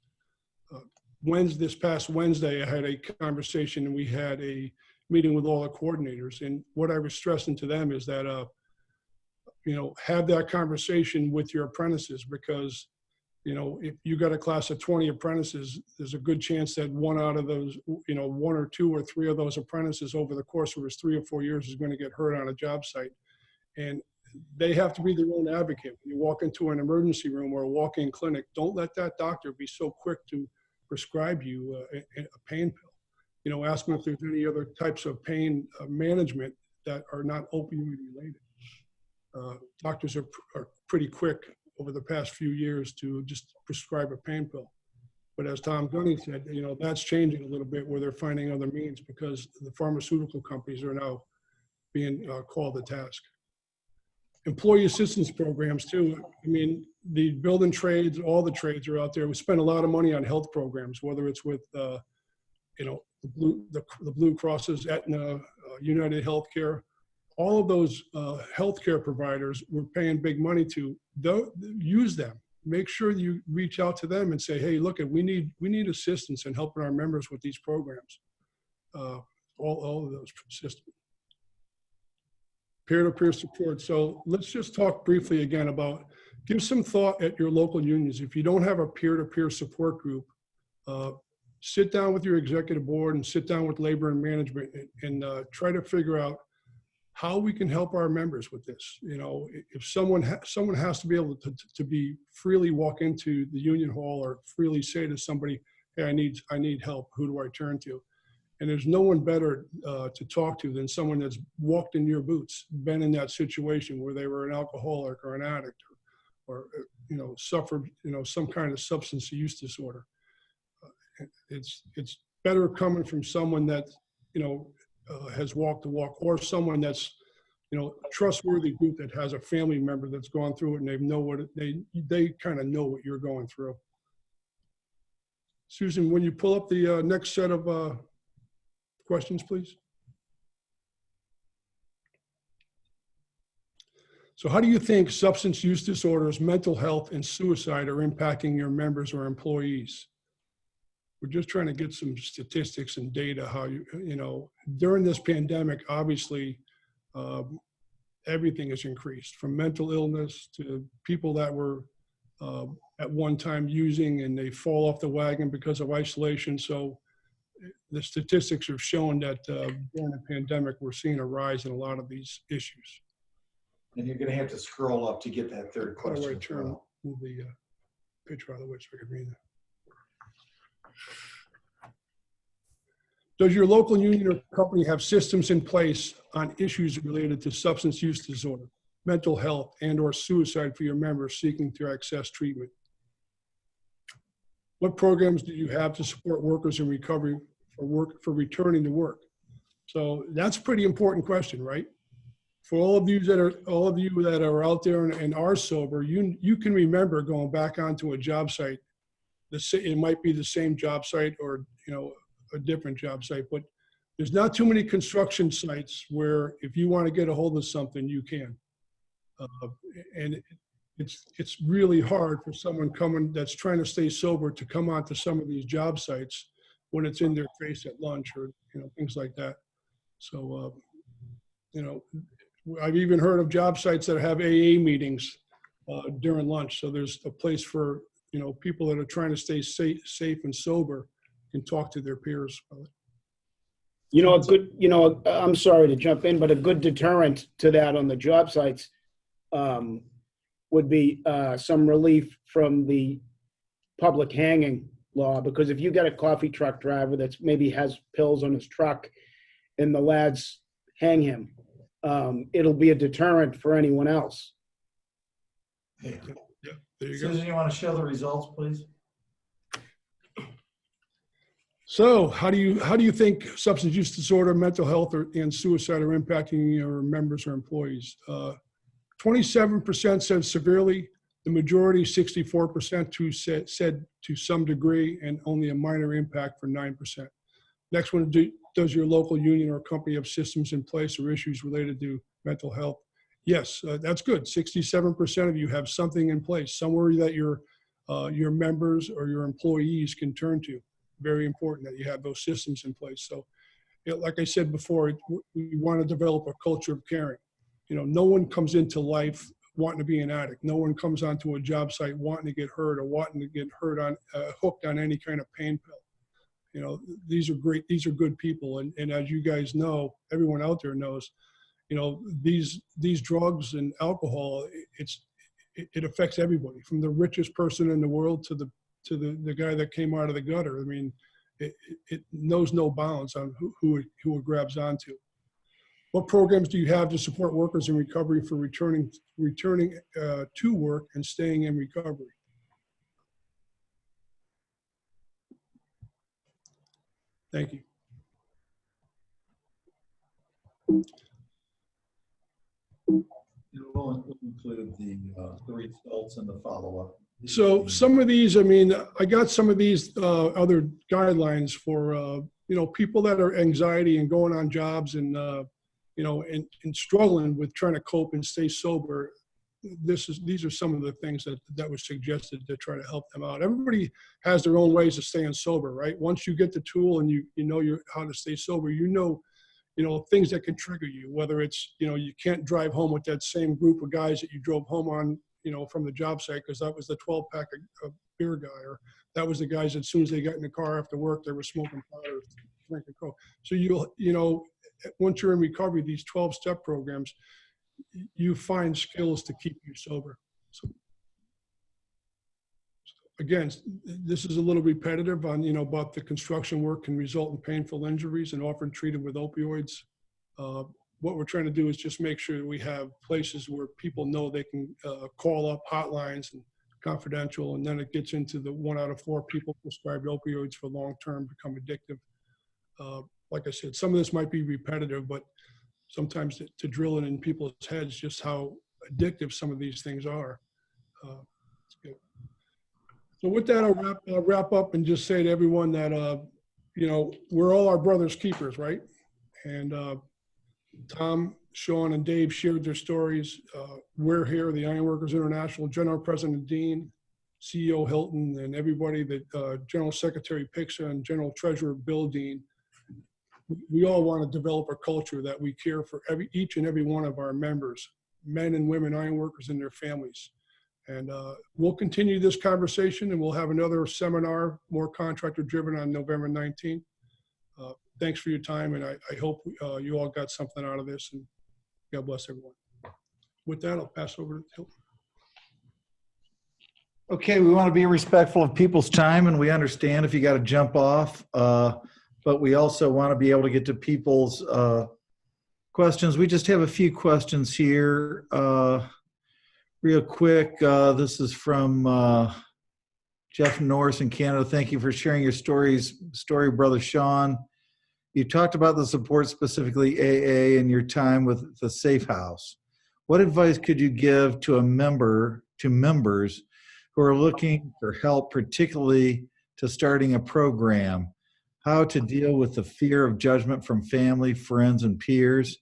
This past Wednesday, I had a conversation, and we had a meeting with all the coordinators. And what I was stressing to them is that, have that conversation with your apprentices, because, if you got a class of 20 apprentices, there's a good chance that one out of those, 1 or 2 or 3 of those apprentices over the course of his 3 or 4 years is going to get hurt on a job site. And they have to be their own advocate. When you walk into an emergency room or a walk-in clinic, don't let that doctor be so quick to prescribe you a pain pill. Ask them if there's any other types of pain management that are not opioid related. Doctors are pretty quick over the past few years to just prescribe a pain pill. But as Tom Gunning said, that's changing a little bit, where they're finding other means, because the pharmaceutical companies are now being called to task. Employee assistance programs too. I mean, the building trades, all the trades are out there. We spend a lot of money on health programs, whether it's with, the Blue Crosses, Aetna, United Healthcare. All of those healthcare providers, we're paying big money to. Use them. Make sure you reach out to them and say, hey, look, we need assistance in helping our members with these programs. All of those systems. Peer-to-peer support. So let's just talk briefly again about, give some thought at your local unions. If you don't have a peer-to-peer support group, sit down with your executive board and sit down with labor and management and try to figure out how we can help our members with this. If someone has to be able to be freely walk into the union hall, or freely say to somebody, hey, I need help, who do I turn to? And there's no one better to talk to than someone that's walked in your boots, been in that situation where they were an alcoholic or an addict, or suffered some kind of substance use disorder. It's better coming from someone that has walked the walk, or someone that's a trustworthy group that has a family member that's gone through it, and they kind of know what you're going through. Susan, when you pull up the next set of questions, please. So how do you think substance use disorders, mental health, and suicide are impacting your members or employees? We're just trying to get some statistics and data, how during this pandemic, obviously, everything has increased, from mental illness to people that were at one time using and they fall off the wagon because of isolation. So the statistics have shown that during the pandemic, we're seeing a rise in a lot of these issues. And you're going to have to scroll up to get that third question. Move the picture out of the way so I can read it. Does your local union or company have systems in place on issues related to substance use disorder, mental health, and/or suicide for your members seeking to access treatment? What programs do you have to support workers in recovery for returning to work? So that's a pretty important question, right? For all of you that are out there and are sober, you can remember going back onto a job site. It might be the same job site, or a different job site, but there's not too many construction sites where if you want to get a hold of something, you can. And it's really hard for someone that's trying to stay sober to come onto some of these job sites when it's in their face at lunch, or things like that. So I've even heard of job sites that have AA meetings during lunch. So there's a place for people that are trying to stay safe and sober can talk to their peers. You know, a good, you know, I'm sorry to jump in, but a good deterrent to that on the job sites would be some relief from the public hanging law, because if you get a coffee truck driver that's maybe has pills on his truck and the lads hang him, it'll be a deterrent for anyone else. Yeah, there you go. Susan, you want to show the results, please? So how do you think substance use disorder, mental health, and suicide are impacting your members or employees? 27% said severely. The majority, 64%, said to some degree, and only a minor impact for 9%. Next one, does your local union or company have systems in place or issues related to mental health? Yes, that's good. 67% of you have something in place, somewhere that your members or your employees can turn to. Very important that you have those systems in place. So, you know, like I said before, we want to develop a culture of caring. You know, no one comes into life wanting to be an addict. No one comes onto a job site wanting to get hurt or wanting to get hurt on hooked on any kind of pain pill. You know, these are great. These are good people, and as you guys know, everyone out there knows, you know, these drugs and alcohol, it affects everybody, from the richest person in the world to the guy that came out of the gutter. I mean, it knows no bounds on who it grabs onto. What programs do you have to support workers in recovery for returning to work and staying in recovery? Thank you. We'll include the results and the follow-up. So some of these, I mean, I got some of these other guidelines for, you know, people that are anxiety and going on jobs and, you know, and struggling with trying to cope and stay sober. These are some of the things that was suggested to try to help them out. Everybody has their own ways of staying sober, right? Once you get the tool and you know how to stay sober, you know, things that can trigger you, whether it's, you know, you can't drive home with that same group of guys that you drove home on, you know, from the job site, because that was the 12-pack of beer guy, or that was the guys that as soon as they got in the car after work, they were smoking pot or drinking coke. So you know, once you're in recovery, these 12-step programs, you find skills to keep you sober. So again, this is a little repetitive on, you know, about the construction work can result in painful injuries and often treated with opioids. What we're trying to do is just make sure we have places where people know they can call up hotlines and confidential, and then it gets into the 1 out of 4 people prescribed opioids for long-term become addictive. Like I said, some of this might be repetitive, but sometimes to drill it in people's heads just how addictive some of these things are. It's good. So with that, I'll wrap up and just say to everyone that, you know, we're all our brother's keepers, right? And Tom, Sean, and Dave shared their stories. We're here, the Ironworkers International, General President Dean, CEO Hilton, and everybody that General Secretary Pixa and General Treasurer Bill Dean. We all want to develop a culture that we care for each and every one of our members, men and women ironworkers and their families. And we'll continue this conversation, and we'll have another seminar, more contractor driven, on November 19th. Thanks for your time, and I hope you all got something out of this, and God bless everyone. With that, I'll pass over to Hilton. Okay, we want to be respectful of people's time, and we understand if you got to jump off, but we also want to be able to get to people's questions. We just have a few questions here. Real quick, this is from Jeff Norris in Canada. Thank you for sharing your story, Brother Sean. You talked about the support, specifically AA, in your time with the Safe House. What advice could you give to members who are looking for help, particularly to starting a program? How to deal with the fear of judgment from family, friends, and peers?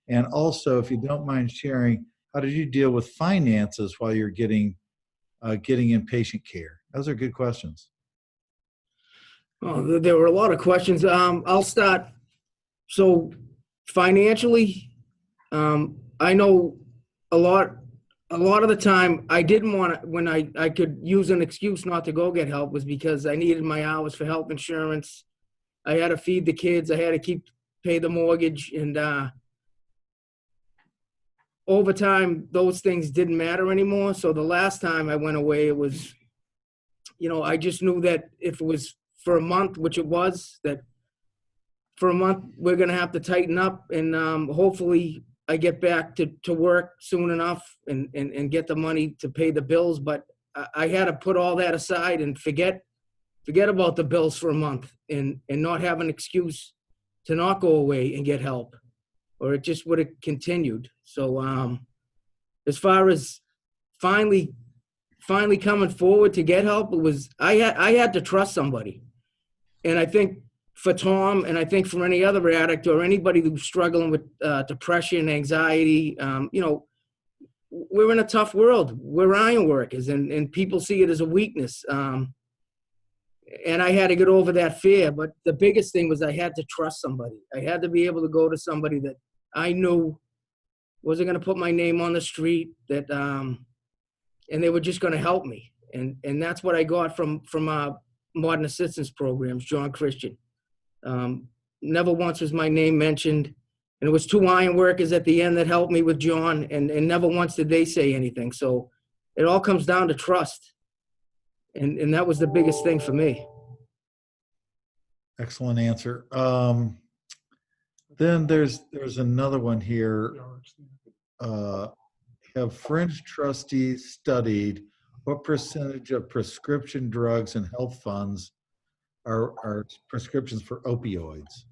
And also, if you don't mind sharing, how did you deal with finances while you're getting inpatient care? Those are good questions. Oh, there were a lot of questions. I'll start. So financially, I know a lot of the time I didn't want to, when I could use an excuse not to go get help, was because I needed my hours for health insurance. I had to feed the kids. I had to keep pay the mortgage. And over time, those things didn't matter anymore. So the last time I went away, it was, I just knew that if it was for a month, which it was, that for a month, we're going to have to tighten up, and hopefully I get back to work soon enough and get the money to pay the bills. But I had to put all that aside and forget about the bills for a month and not have an excuse to not go away and get help, or it just would have continued. So as far as finally coming forward to get help, it was, I had to trust somebody. And I think for Tom, and I think for any other addict or anybody who's struggling with depression, anxiety, we're in a tough world. We're ironworkers, and people see it as a weakness. And I had to get over that fear. But the biggest thing was I had to trust somebody. I had to be able to go to somebody that I knew wasn't going to put my name on the street, that and they were just going to help me. And that's what I got from Modern Assistance Programs, John Christian. Never once was my name mentioned. And it was 2 ironworkers at the end that helped me with John, and never once did they say anything. So it all comes down to trust. And that was the biggest thing for me. Excellent answer. Then there's another one here. Have fringe trustees studied what percentage of prescription drugs and health funds are prescriptions for opioids?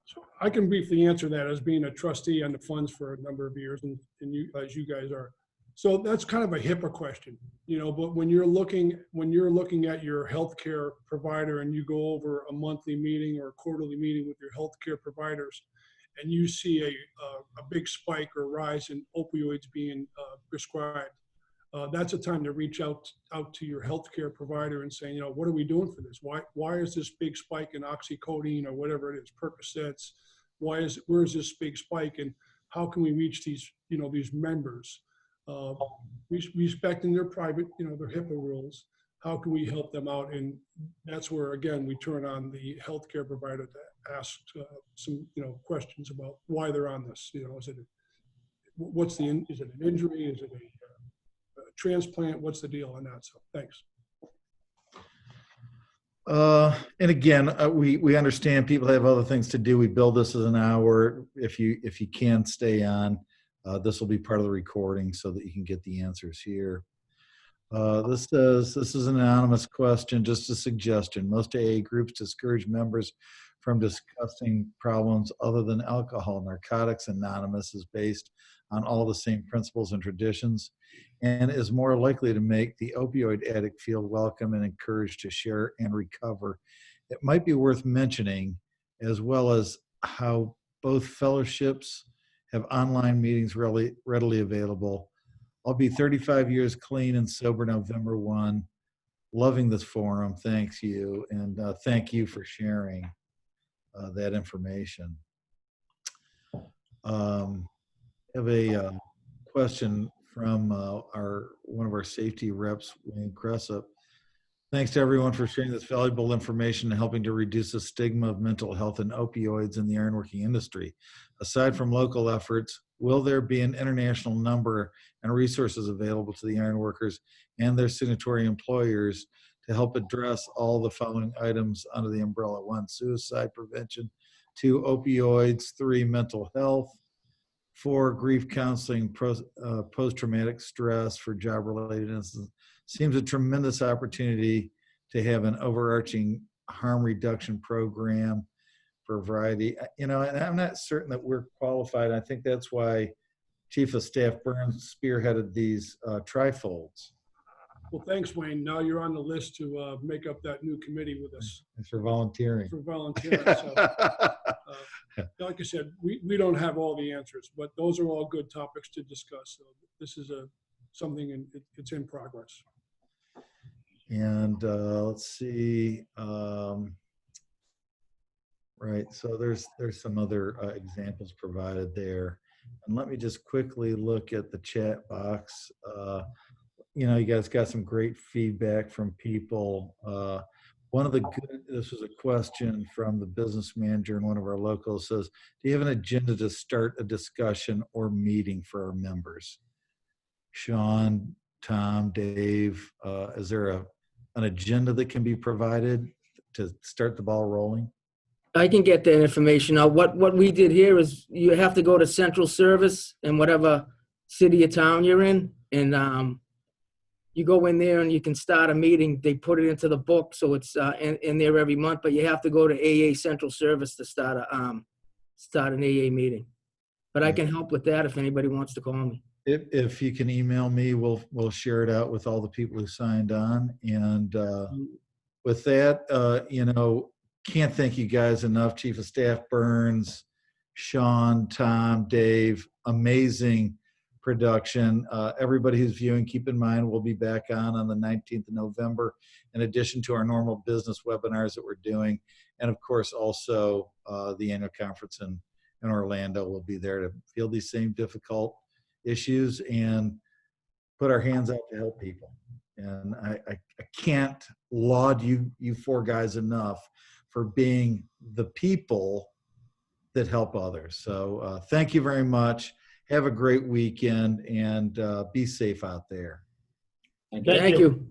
So I can briefly answer that as being a trustee on the funds for a number of years, and you, as you guys are. So that's kind of a HIPAA question, but when you're looking at your healthcare provider and you go over a monthly meeting or a quarterly meeting with your healthcare providers, and you see a big spike or rise in opioids being prescribed, that's a time to reach out to your healthcare provider and saying, what are we doing for this? Why is this big spike in oxycodone or whatever it is, Percocets? Where is this big spike, and how can we reach these members? Respecting their private, their HIPAA rules. How can we help them out? And that's where, again, we turn on the healthcare provider to ask some, questions about why they're on this. Is it an injury? Is it a transplant? What's the deal on that? So thanks. And again, we understand people have other things to do. We build this as an hour. If you can stay on, this will be part of the recording so that you can get the answers here. This is an anonymous question, just a suggestion. Most AA groups discourage members from discussing problems other than alcohol. Narcotics Anonymous is based on all the same principles and traditions, and is more likely to make the opioid addict feel welcome and encouraged to share and recover. It might be worth mentioning, as well as how both fellowships have online meetings readily available. I'll be 35 years clean and sober November 1. Loving this forum. Thanks you. And thank you for sharing that information. I have a question from one of our safety reps, Wayne Cressup. Thanks to everyone for sharing this valuable information and helping to reduce the stigma of mental health and opioids in the ironworking industry. Aside from local efforts, will there be an international number and resources available to the ironworkers and their signatory employers to help address all the following items under the umbrella? 1, suicide prevention; 2, opioids; 3, mental health; 4, grief counseling, post-traumatic stress for job-related incidents. Seems a tremendous opportunity to have an overarching harm reduction program for a variety. And I'm not certain that we're qualified. I think that's why Chief of Staff Burns spearheaded these trifolds. Well, thanks, Wayne. Now you're on the list to make up that new committee with us. Thanks for volunteering. So, like I said, we don't have all the answers, but those are all good topics to discuss. So this is something it's in progress. And let's see. Right, so there's some other examples provided there. And let me just quickly look at the chat box. You guys got some great feedback from people. One of the good, this was a question from the business manager in one of our locals, says, do you have an agenda to start a discussion or meeting for our members? Sean, Tom, Dave, is there an agenda that can be provided to start the ball rolling? I can get that information. Now, what we did here is you have to go to central service in whatever city or town you're in, and you go in there and you can start a meeting. They put it into the book, so it's in there every month, but you have to go to AA Central Service to start an AA meeting. But I can help with that if anybody wants to call me. If you can email me, we'll share it out with all the people who signed on. And with that, can't thank you guys enough. Chief of Staff Burns, Sean, Tom, Dave, amazing production. Everybody who's viewing, keep in mind, we'll be back on the 19th of November, in addition to our normal business webinars that we're doing. And of course, also the annual conference in Orlando. We'll be there to field these same difficult issues and put our hands out to help people. And I can't laud you four guys enough for being the people that help others. So thank you very much. Have a great weekend and be safe out there. Thank you.